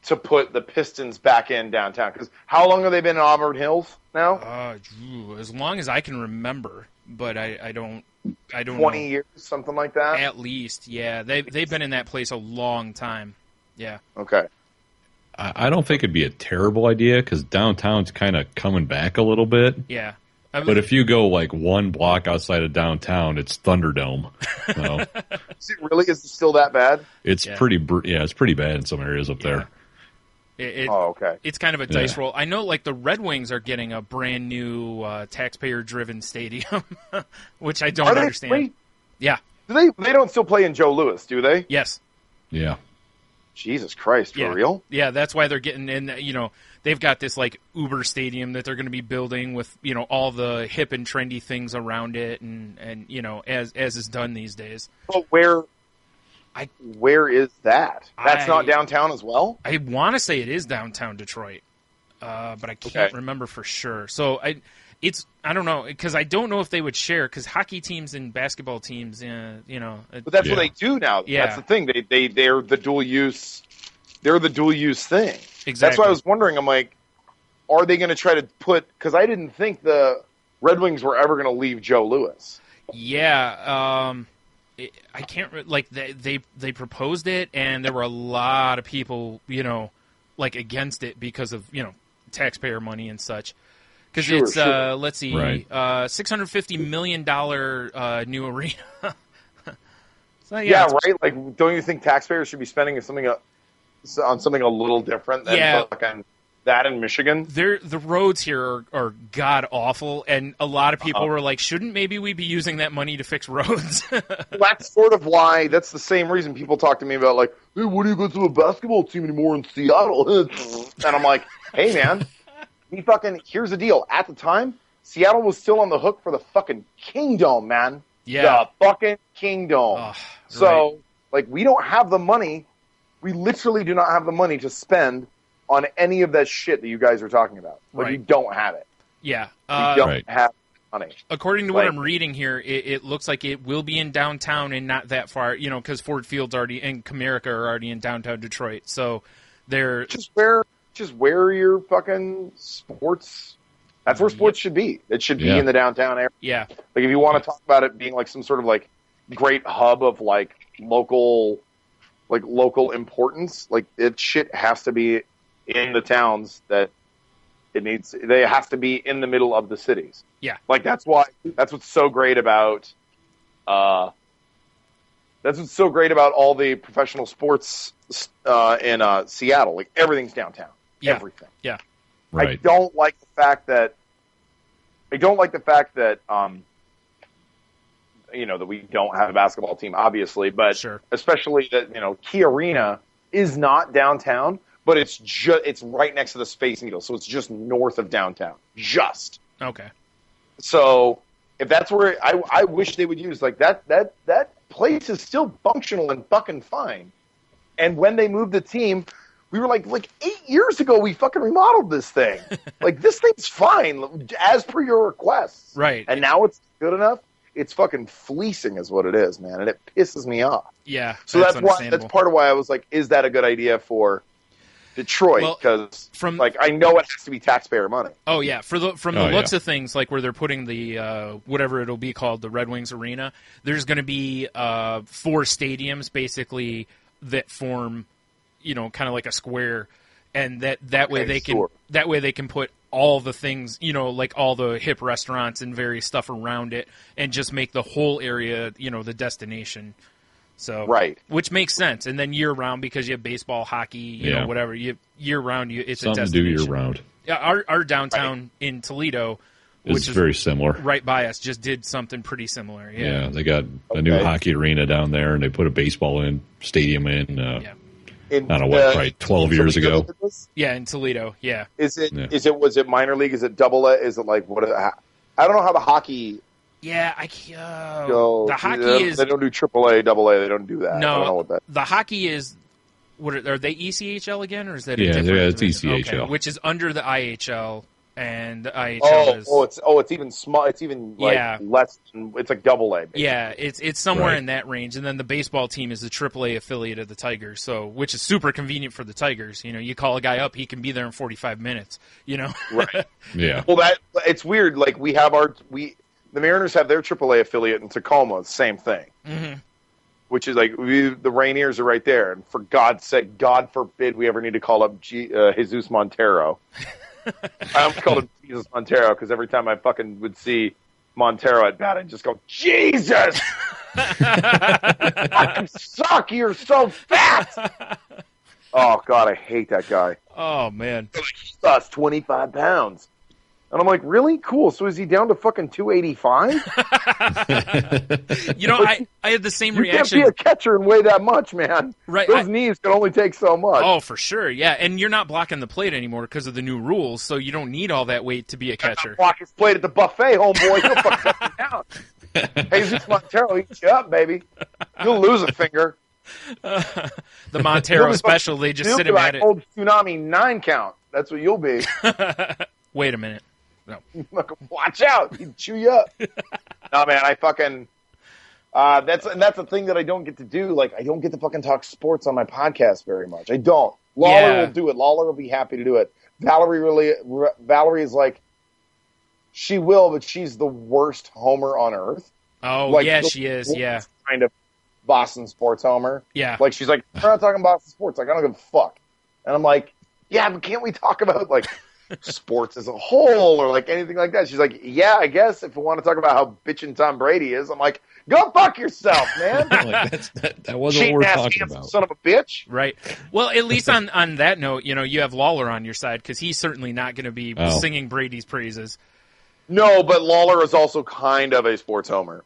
to put the Pistons back in downtown. Because how long have they been in Auburn Hills now? As long as I can remember, but I don't 20 know. years, something like that? At least, yeah. They've been in that place a long time. Yeah. Okay. I don't think it'd be a terrible idea because downtown's kind of coming back a little bit. Yeah. But if you go like one block outside of downtown, it's Thunderdome. So Is it really? Is it still that bad? it's it's pretty bad in some areas up there. Okay. It's kind of a dice roll. I know, like, the Red Wings are getting a brand new taxpayer-driven stadium, which I don't understand. Free? Yeah. They don't still play in Joe Louis, do they? Yes. Yeah. Jesus Christ, for real? Yeah, that's why they're getting in. They've got this like Uber stadium that they're going to be building with all the hip and trendy things around it, and as is done these days. But where is that? That's not downtown as well? I want to say it is downtown Detroit, but I can't remember for sure. So I don't know, because I don't know if they would share, because hockey teams and basketball teams, But that's what they do now. Yeah. That's the thing. They're the dual use. They're the dual use thing. Exactly. That's why I was wondering. I'm like, are they going to try to put? Because I didn't think the Red Wings were ever going to leave Joe Louis. Yeah. I can't like they proposed it, and there were a lot of people like against it because of taxpayer money and such. Because it's let's see, $650 million new arena. So, right. Like, don't you think taxpayers should be spending on something a little different than fucking that in Michigan? The roads here are god awful, and a lot of people were like, "Shouldn't maybe we be using that money to fix roads?" That's sort of why. That's the same reason people talk to me about like, "Hey, what do you go to a basketball team anymore in Seattle?" And I'm like, "Hey, man." Here's the deal. At the time, Seattle was still on the hook for the fucking Kingdome, man. Yeah. The fucking Kingdome. We don't have the money. We literally do not have the money to spend on any of that shit that you guys are talking about. We don't have it. Yeah. We don't have money. According to what I'm reading here, it looks like it will be in downtown and not that far, because Ford Field's already and Comerica are already in downtown Detroit. So they're... Just where your fucking sports. That's where sports should be. It should be in the downtown area. Yeah. Like if you want to talk about it being like some sort of like great hub of like local importance, like it shit has to be in the towns that it needs. They have to be in the middle of the cities. Yeah. Like that's what's so great about. That's what's so great about all the professional sports in Seattle. Like everything's downtown. Yeah. Everything. Yeah. Right. I don't like the fact that that we don't have a basketball team, obviously, but especially that Key Arena is not downtown, but it's right next to the Space Needle, so it's just north of downtown. Just okay. So if that's where I wish they would use like that place is still functional and fucking fine. And when they moved the team, we were like 8 years ago we fucking remodeled this thing. Like this thing's fine as per your requests. Right. And now it's good enough. It's fucking fleecing is what it is, man, and it pisses me off. Yeah. So that's part of why I was like, is that a good idea for Detroit? Because I know it has to be taxpayer money. Oh yeah, from the looks of things, like where they're putting the whatever it'll be called, the Red Wings Arena. There's going to be 4 stadiums basically that form, kind of like a square, and that way they can put all the things, like all the hip restaurants and various stuff around it, and just make the whole area, the destination. So right, which makes sense. And then year round, because you have baseball, hockey, you know, whatever. Year round, it's something a destination. To do year round. Yeah, our downtown in Toledo, which is very similar, right by us, just did something pretty similar. Yeah, they got a new hockey arena down there, and they put a baseball stadium in. I don't know what, probably 12 years ago. Yeah, in Toledo. Yeah. Was it minor league? Is it double A? Is it like what? I don't know how the hockey. Yeah, the hockey is. They don't do triple A, double A. They don't do that. No, I don't know what that. The hockey is. What are they? ECHL again, or is that? It's ECHL, okay, which is under the IHL, and the IHL is. It's even small. It's even less. It's like double A. Basically. Yeah, it's somewhere in that range, and then the baseball team is the AAA affiliate of the Tigers, which is super convenient for the Tigers. You call a guy up, he can be there in 45 minutes. Right. Yeah. Well, it's weird. Like the Mariners have their AAA affiliate in Tacoma. Same thing. Mm-hmm. Which is like the Rainiers are right there, and for God's sake, God forbid we ever need to call up Jesus Montero. I almost called him Jesus Montero because every time I fucking would see Montero at bat, I'd just go, Jesus! Fucking suck! You're so fat! Oh God, I hate that guy. Oh man, he lost 25 pounds. And I'm like, really? Cool. So is he down to fucking 285? I had the same reaction. You can't be a catcher and weigh that much, man. Right. Those knees can only take so much. Oh, for sure. Yeah. And you're not blocking the plate anymore because of the new rules, so you don't need all that weight to be a catcher. Block his plate at the buffet, homeboy. He'll fucking down. Jesus Montero eats you up, baby. You'll lose a finger. The Montero special, they just sit him at it. Old Tsunami 9 count. That's what you'll be. Wait a minute. No. Watch out! He'd chew you up. No, man, I fucking. That's the thing that I don't get to do. Like, I don't get to fucking talk sports on my podcast very much. I don't. Lawler will do it. Lawler will be happy to do it. Valerie is like, she will, but she's the worst homer on earth. Oh, yeah, she is. Yeah, kind of Boston sports homer. Yeah, like she's like, we're not talking Boston sports. Like, I don't give a fuck. And I'm like, yeah, but can't we talk about like sports as a whole or like anything like that? She's like, yeah, I guess if we want to talk about how bitchin' Tom Brady is. I'm like, go fuck yourself, man. That wasn't what we're talking about. Son of a bitch. Right. Well, at least on that note, you have Lawler on your side because he's certainly not going to be singing Brady's praises. No, but Lawler is also kind of a sports homer.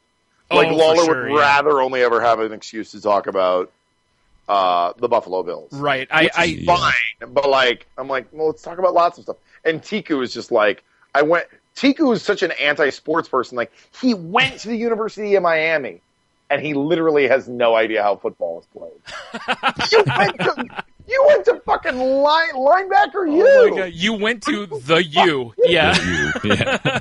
Like, Lawler would rather only ever have an excuse to talk about the Buffalo Bills. Right. Fine, but like, I'm like, well, let's talk about lots of stuff. And Tiku is just like, Tiku is such an anti-sports person. Like, he went to the University of Miami, and he literally has no idea how football is played. You went to fucking linebacker U. Oh my God. You went to the U. Yeah.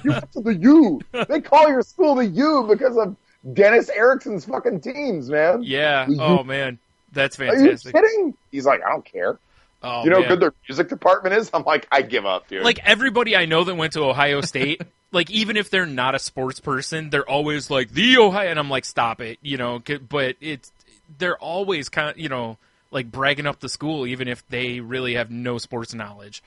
You went to the U. They call your school the U because of Dennis Erickson's fucking teams, man. Yeah. Oh, man. That's fantastic. Are you kidding? He's like, I don't care. Oh, you know how good their music department is? I'm like, I give up, dude. Like, everybody I know that went to Ohio State, like, even if they're not a sports person, they're always like, the Ohio, and I'm like, stop it, but they're always kind of, like, bragging up the school, even if they really have no sports knowledge.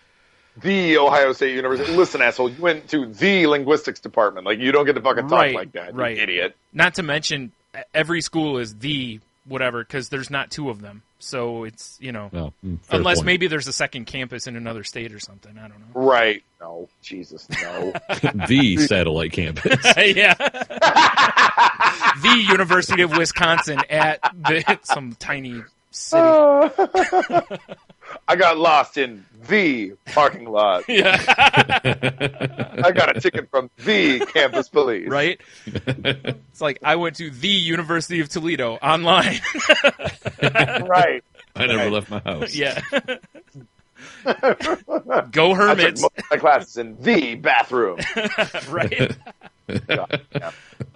The Ohio State University. Listen, asshole, you went to the linguistics department. Like, you don't get to fucking talk like that, you idiot. Not to mention, every school is the whatever, because there's not two of them. So it's, unless maybe there's a second campus in another state or something. I don't know. Right. No. Jesus, no. The satellite campus. Yeah. The University of Wisconsin at some tiny city. I got lost in the parking lot. Yeah. I got a ticket from the campus police. Right? It's like, I went to the University of Toledo online. Right. I never left my house. Yeah. Go Hermits. I took most of my classes in the bathroom. Right?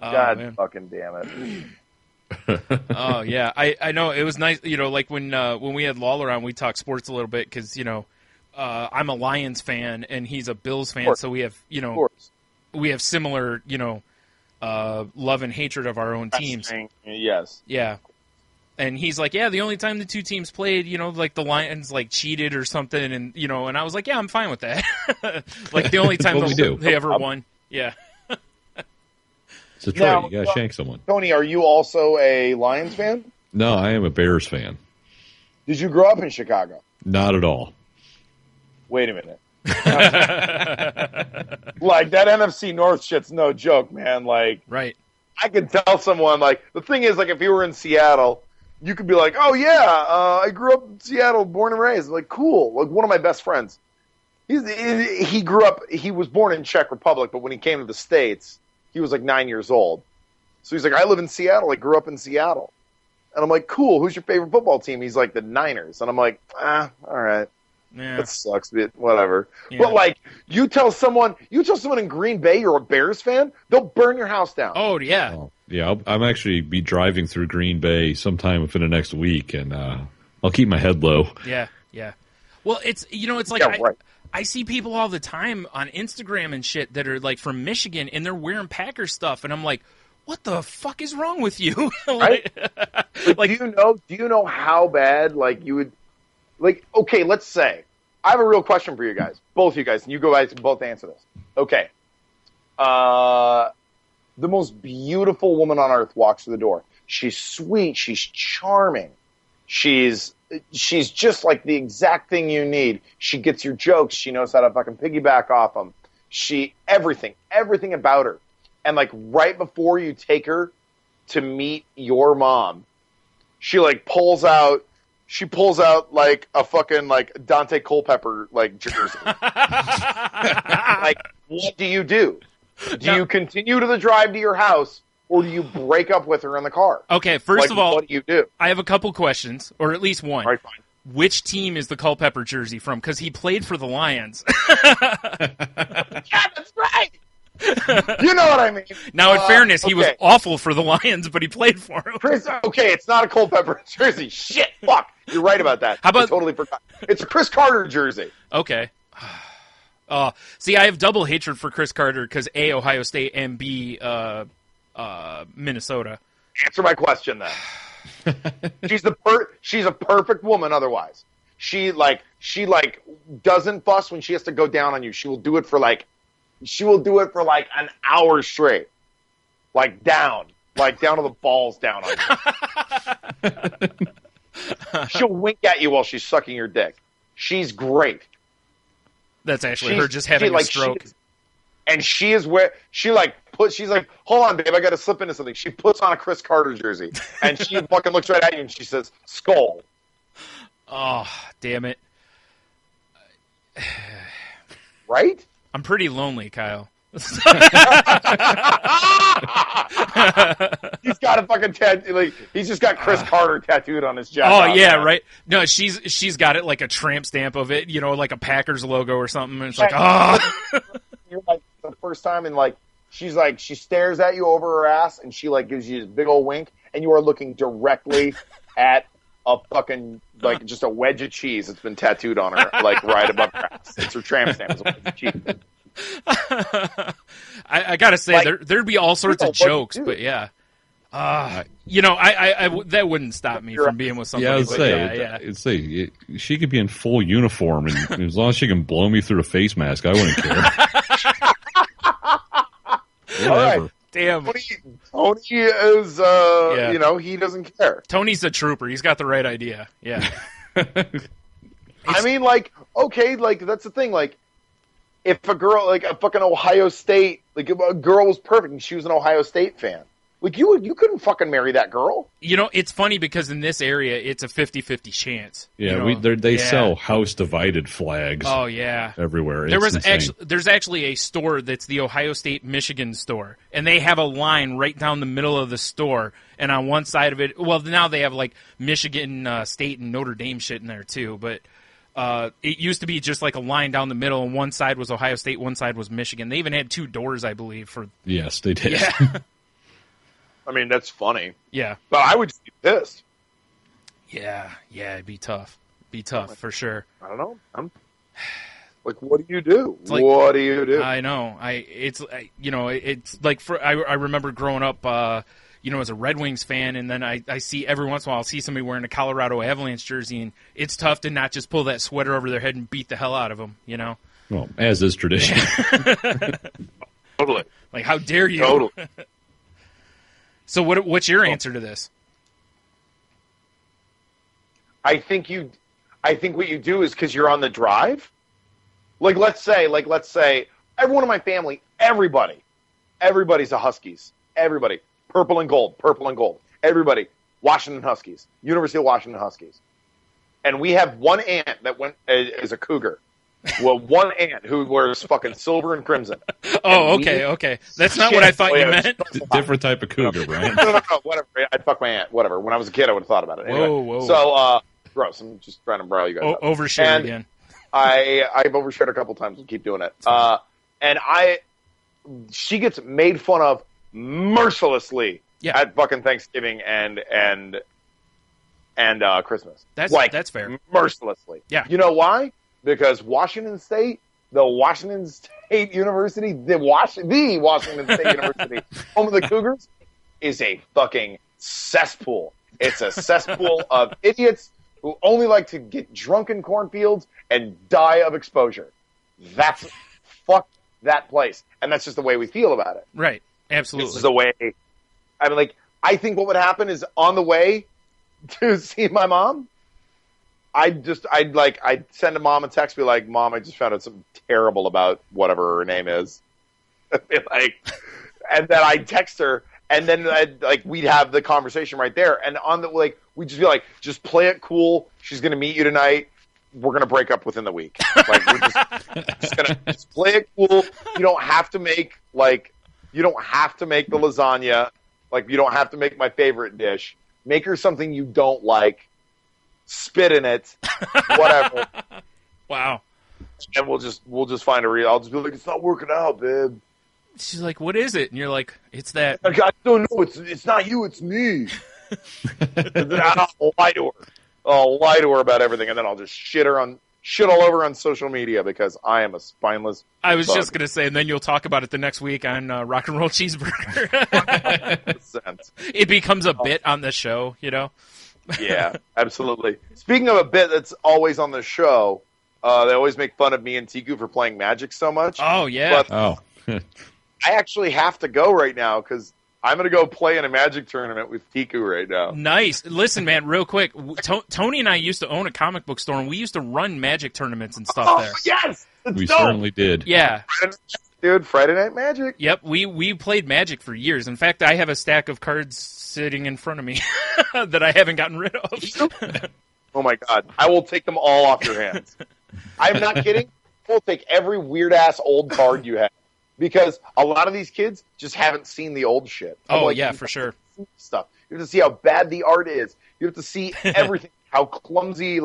God fucking damn it. Oh yeah, I know it was nice. Like when we had Lawler on, we talked sports a little bit because I'm a Lions fan and he's a Bills fan, so we have we have similar love and hatred of our own teams. Yes. Yeah. And he's like, yeah, the only time the two teams played, like the Lions like cheated or something, and and I was like, yeah, I'm fine with that. Like the only time they ever won. Yeah. It's a trade. You gotta shank someone. Tony, are you also a Lions fan? No, I am a Bears fan. Did you grow up in Chicago? Not at all. Wait a minute. Like, that NFC North shit's no joke, man. Like, right. I could tell someone, like, the thing is, like, if you were in Seattle, you could be like, oh, yeah, I grew up in Seattle, born and raised. Like, cool. Like, one of my best friends. He grew up, he was born in Czech Republic, but when he came to the States, he was like 9 years old. So he's like, I live in Seattle. I grew up in Seattle. And I'm like, cool. Who's your favorite football team? He's like, the Niners. And I'm like, all right. Yeah. That sucks, but whatever. Yeah. But like, you tell someone in Green Bay you're a Bears fan, they'll burn your house down. Oh yeah. Yeah, I'm actually be driving through Green Bay sometime within the next week, and I'll keep my head low. Yeah, yeah. Well, it's it's like I see people all the time on Instagram and shit that are like from Michigan and they're wearing Packers stuff, and I'm like, what the fuck is wrong with you? Right? Like, do you know how bad like you would like? Okay, let's say I have a real question for you guys, both of you guys, and you guys can both answer this. Okay, the most beautiful woman on earth walks through the door. She's sweet. She's charming. She's just like the exact thing you need. She gets your jokes. She knows how to fucking piggyback off them. Everything about her. And like right before you take her to meet your mom, she pulls out like a fucking like Dante Culpepper like jersey. Like, what do you do? Do you continue to the drive to your house? Or do you break up with her in the car? Okay, first of all, what do you do? I have a couple questions, or at least one. All right, fine. Which team is the Culpepper jersey from? Because he played for the Lions. Yeah, that's right. You know what I mean. Now, in fairness, he was awful for the Lions, but he played for him. Chris, okay, it's not a Culpepper jersey. Shit, fuck. You're right about that. How about, I totally forgot. It's a Chris Carter jersey. Okay. See, I have double hatred for Chris Carter because A, Ohio State, and B, Minnesota. Answer my question then. She's a perfect woman otherwise. She doesn't fuss when she has to go down on you. She will do it for like an hour straight. Down to the balls down on you. She'll wink at you while she's sucking your dick. She's great. That's actually her just having a stroke. She's like, hold on, babe, I got to slip into something. She puts on a Chris Carter jersey, and she fucking looks right at you, and she says, "Skull." Oh, damn it! Right? I'm pretty lonely, Kyle. He's got a fucking tattoo. Like, he's just got Chris Carter tattooed on his jacket. Oh yeah, man. Right. No, she's got it like a tramp stamp of it, like a Packers logo or something. And it's like, You're like the first time, and like she stares at you over her ass, and she like gives you this big old wink, and you are looking directly at a fucking like just a wedge of cheese that's been tattooed on her, like right above her ass. It's her tramp stamp. It's a wedge of cheese. I gotta say, there'd be all sorts of jokes, but yeah. I that wouldn't stop me from being with somebody. Yeah, I'd say she could be in full uniform, and as long as she can blow me through the face mask, I wouldn't care. Whatever. Right. Damn. Tony is, he doesn't care. Tony's a trooper. He's got the right idea. Yeah. I mean, okay, that's the thing. Like, if a girl, like a fucking Ohio State, like a girl was perfect and she was an Ohio State fan, Like, you couldn't fucking marry that girl. You know, it's funny because in this area, it's a 50-50 chance. Yeah, you know? they sell house-divided flags. Oh, yeah. Everywhere. There's actually a store that's the Ohio State Michigan store, and they have a line right down the middle of the store, and on one side of it, well, now they have, like, Michigan State and Notre Dame shit in there, too, but it used to be just like a line down the middle, and one side was Ohio State, one side was Michigan. They even had 2 doors, I believe. Yes, they did. Yeah. I mean, that's funny. Yeah. But I would just be pissed. Yeah, it'd be tough. For sure. I don't know. I'm like, what do you do? Like, what do you do? I know. It's like I remember growing up, as a Red Wings fan, and then I see every once in a while I'll see somebody wearing a Colorado Avalanche jersey, and it's tough to not just pull that sweater over their head and beat the hell out of them, you know? Well, as is tradition. Totally. Like, how dare you? Totally. So what's your answer to this? I think what you do is because you're on the drive. Like, let's say everyone in my family, everybody's a Huskies. Everybody. Purple and gold. Everybody. Washington Huskies. University of Washington Huskies. And we have one aunt that went as a Cougar. Well, one aunt who wears fucking silver and crimson. Oh, okay. That's not what I thought you meant. Different type of cougar, Brian. No, whatever. I'd fuck my aunt. Whatever. When I was a kid, I would have thought about it. Anyway, whoa. So, gross. I'm just trying to rile you guys up. Overshare again. I've overshared a couple times and keep doing it. She gets made fun of mercilessly at fucking Thanksgiving and Christmas. That's fair. Mercilessly. Yeah. You know why? Because Washington State, the Washington State University, the Washington State University, home of the Cougars, is a fucking cesspool. It's a cesspool of idiots who only like to get drunk in cornfields and die of exposure. Fuck that place. And that's just the way we feel about it. Right. Absolutely. This is the way. I mean, like, I think what would happen is on the way to see my mom, I'd send a mom a text, be like, Mom, I just found out something terrible about whatever her name is. And then I'd text her, and then we'd have the conversation right there. And we'd just be like, just play it cool. She's going to meet you tonight. We're going to break up within the week. Like, we're just going to play it cool. You don't have to make the lasagna. Like, you don't have to make my favorite dish. Make her something you don't like. Spit in it, whatever. Wow. And we'll just find a real. I'll just be like, it's not working out, babe. She's like, what is it? And you're like, it's that. I don't know. It's not you. It's me. And then I'll lie to her. I'll lie to her about everything, and then I'll just shit all over on social media because I am a spineless. I was just gonna say, and then you'll talk about it the next week on Rock and Roll Cheeseburger. 100%. It becomes a bit on the show, you know. Yeah, absolutely. Speaking of a bit that's always on the show, they always make fun of me and Tiku for playing Magic so much. Oh, yeah. But I actually have to go right now because I'm going to go play in a Magic tournament with Tiku right now. Nice. Listen, man, real quick. Tony and I used to own a comic book store, and we used to run Magic tournaments and stuff there. Yes! We certainly did. Yeah. Dude, Friday Night Magic. Yep, we played Magic for years. In fact, I have a stack of cards sitting in front of me that I haven't gotten rid of. Oh, my God. I will take them all off your hands. I'm not kidding. I will take every weird-ass old card you have. Because a lot of these kids just haven't seen the old shit. For sure. Stuff. You have to see how bad the art is. You have to see everything, how clumsy,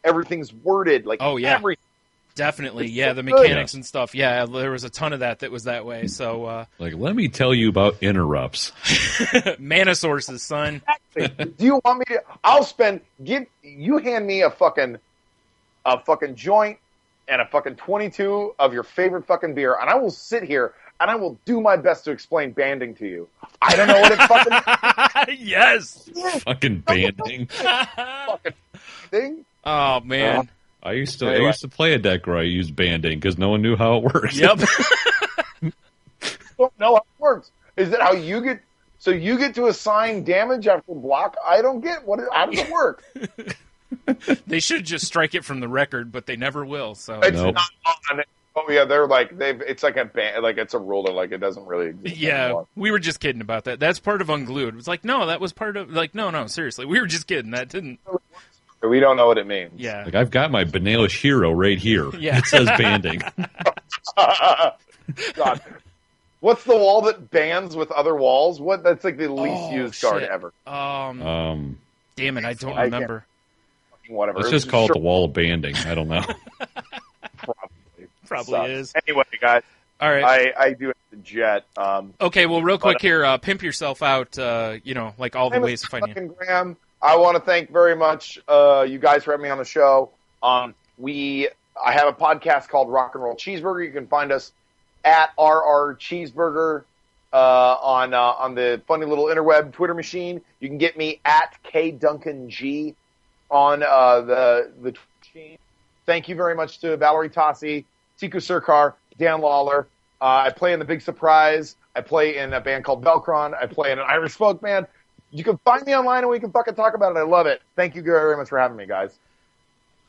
everything's worded. Everything. Definitely, yeah, the mechanics and stuff. Yeah, there was a ton of that was that way. So, let me tell you about interrupts. Mana sources, son. Exactly. Do you want me to? You hand me a fucking joint and a fucking 22 of your favorite fucking beer, and I will sit here and I will do my best to explain banding to you. I don't know what it fucking is. Yes. Fucking banding. Fucking thing. Oh man. I used to play a deck where I used banding because no one knew how it worked. Yep. Don't know how it works. Is that how you get? So you get to assign damage after block? I don't get how does it work? They should just strike it from the record, but they never will. So it's not on. Oh yeah, they're like it's like a band, like it's a ruler, like it doesn't really exist anymore. We were just kidding about that. That's part of Unglued. It's like, no, that was part of, like, no, seriously, we were just kidding. That didn't. We don't know what it means. Yeah. Like, I've got my Benalish Hero right here. Yeah. It says banding. God. What's the wall that bands with other walls? That's like the least used card ever. Damn it, I don't remember. Whatever. Let's just call it the wall of banding. I don't know. Probably is. Anyway, guys. All right. I do have the jet. Okay, well, real quick here, pimp yourself out, like all the ways to find you. Graham, I want to thank very much you guys for having me on the show. I have a podcast called Rock and Roll Cheeseburger. You can find us at RR Cheeseburger on the funny little interweb Twitter machine. You can get me at KDuncanG on the Twitter machine. Thank you very much to Valerie Tassi, Tiku Surkar, Dan Lawler. I play in The Big Surprise. I play in a band called Velcron. I play in an Irish folk band. You can find me online and we can fucking talk about it. I love it. Thank you very much for having me, guys.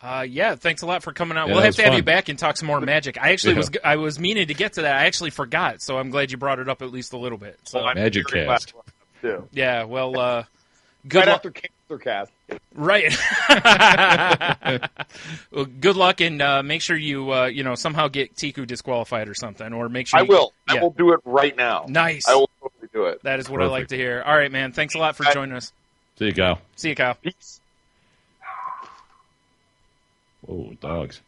Thanks a lot for coming out. Yeah, we'll have to have fun. you back and talk some more Magic. I actually I was meaning to get to that. I actually forgot, so I'm glad you brought it up at least a little bit. So Magic Cast. Yeah, well, good right luck. after Cancer Cast. Right. Well, good luck, and make sure you somehow get Tiku disqualified or something, or make sure I will. I will do it right now. Nice. I will totally do it. That is what I like to hear. All right, man. Thanks a lot for joining us. See you, Kyle. See you, Kyle. Peace. Whoa, dogs.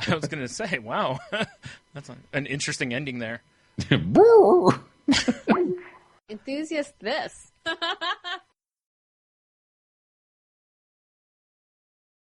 I was going to say, wow. That's an interesting ending there. Enthusiast this.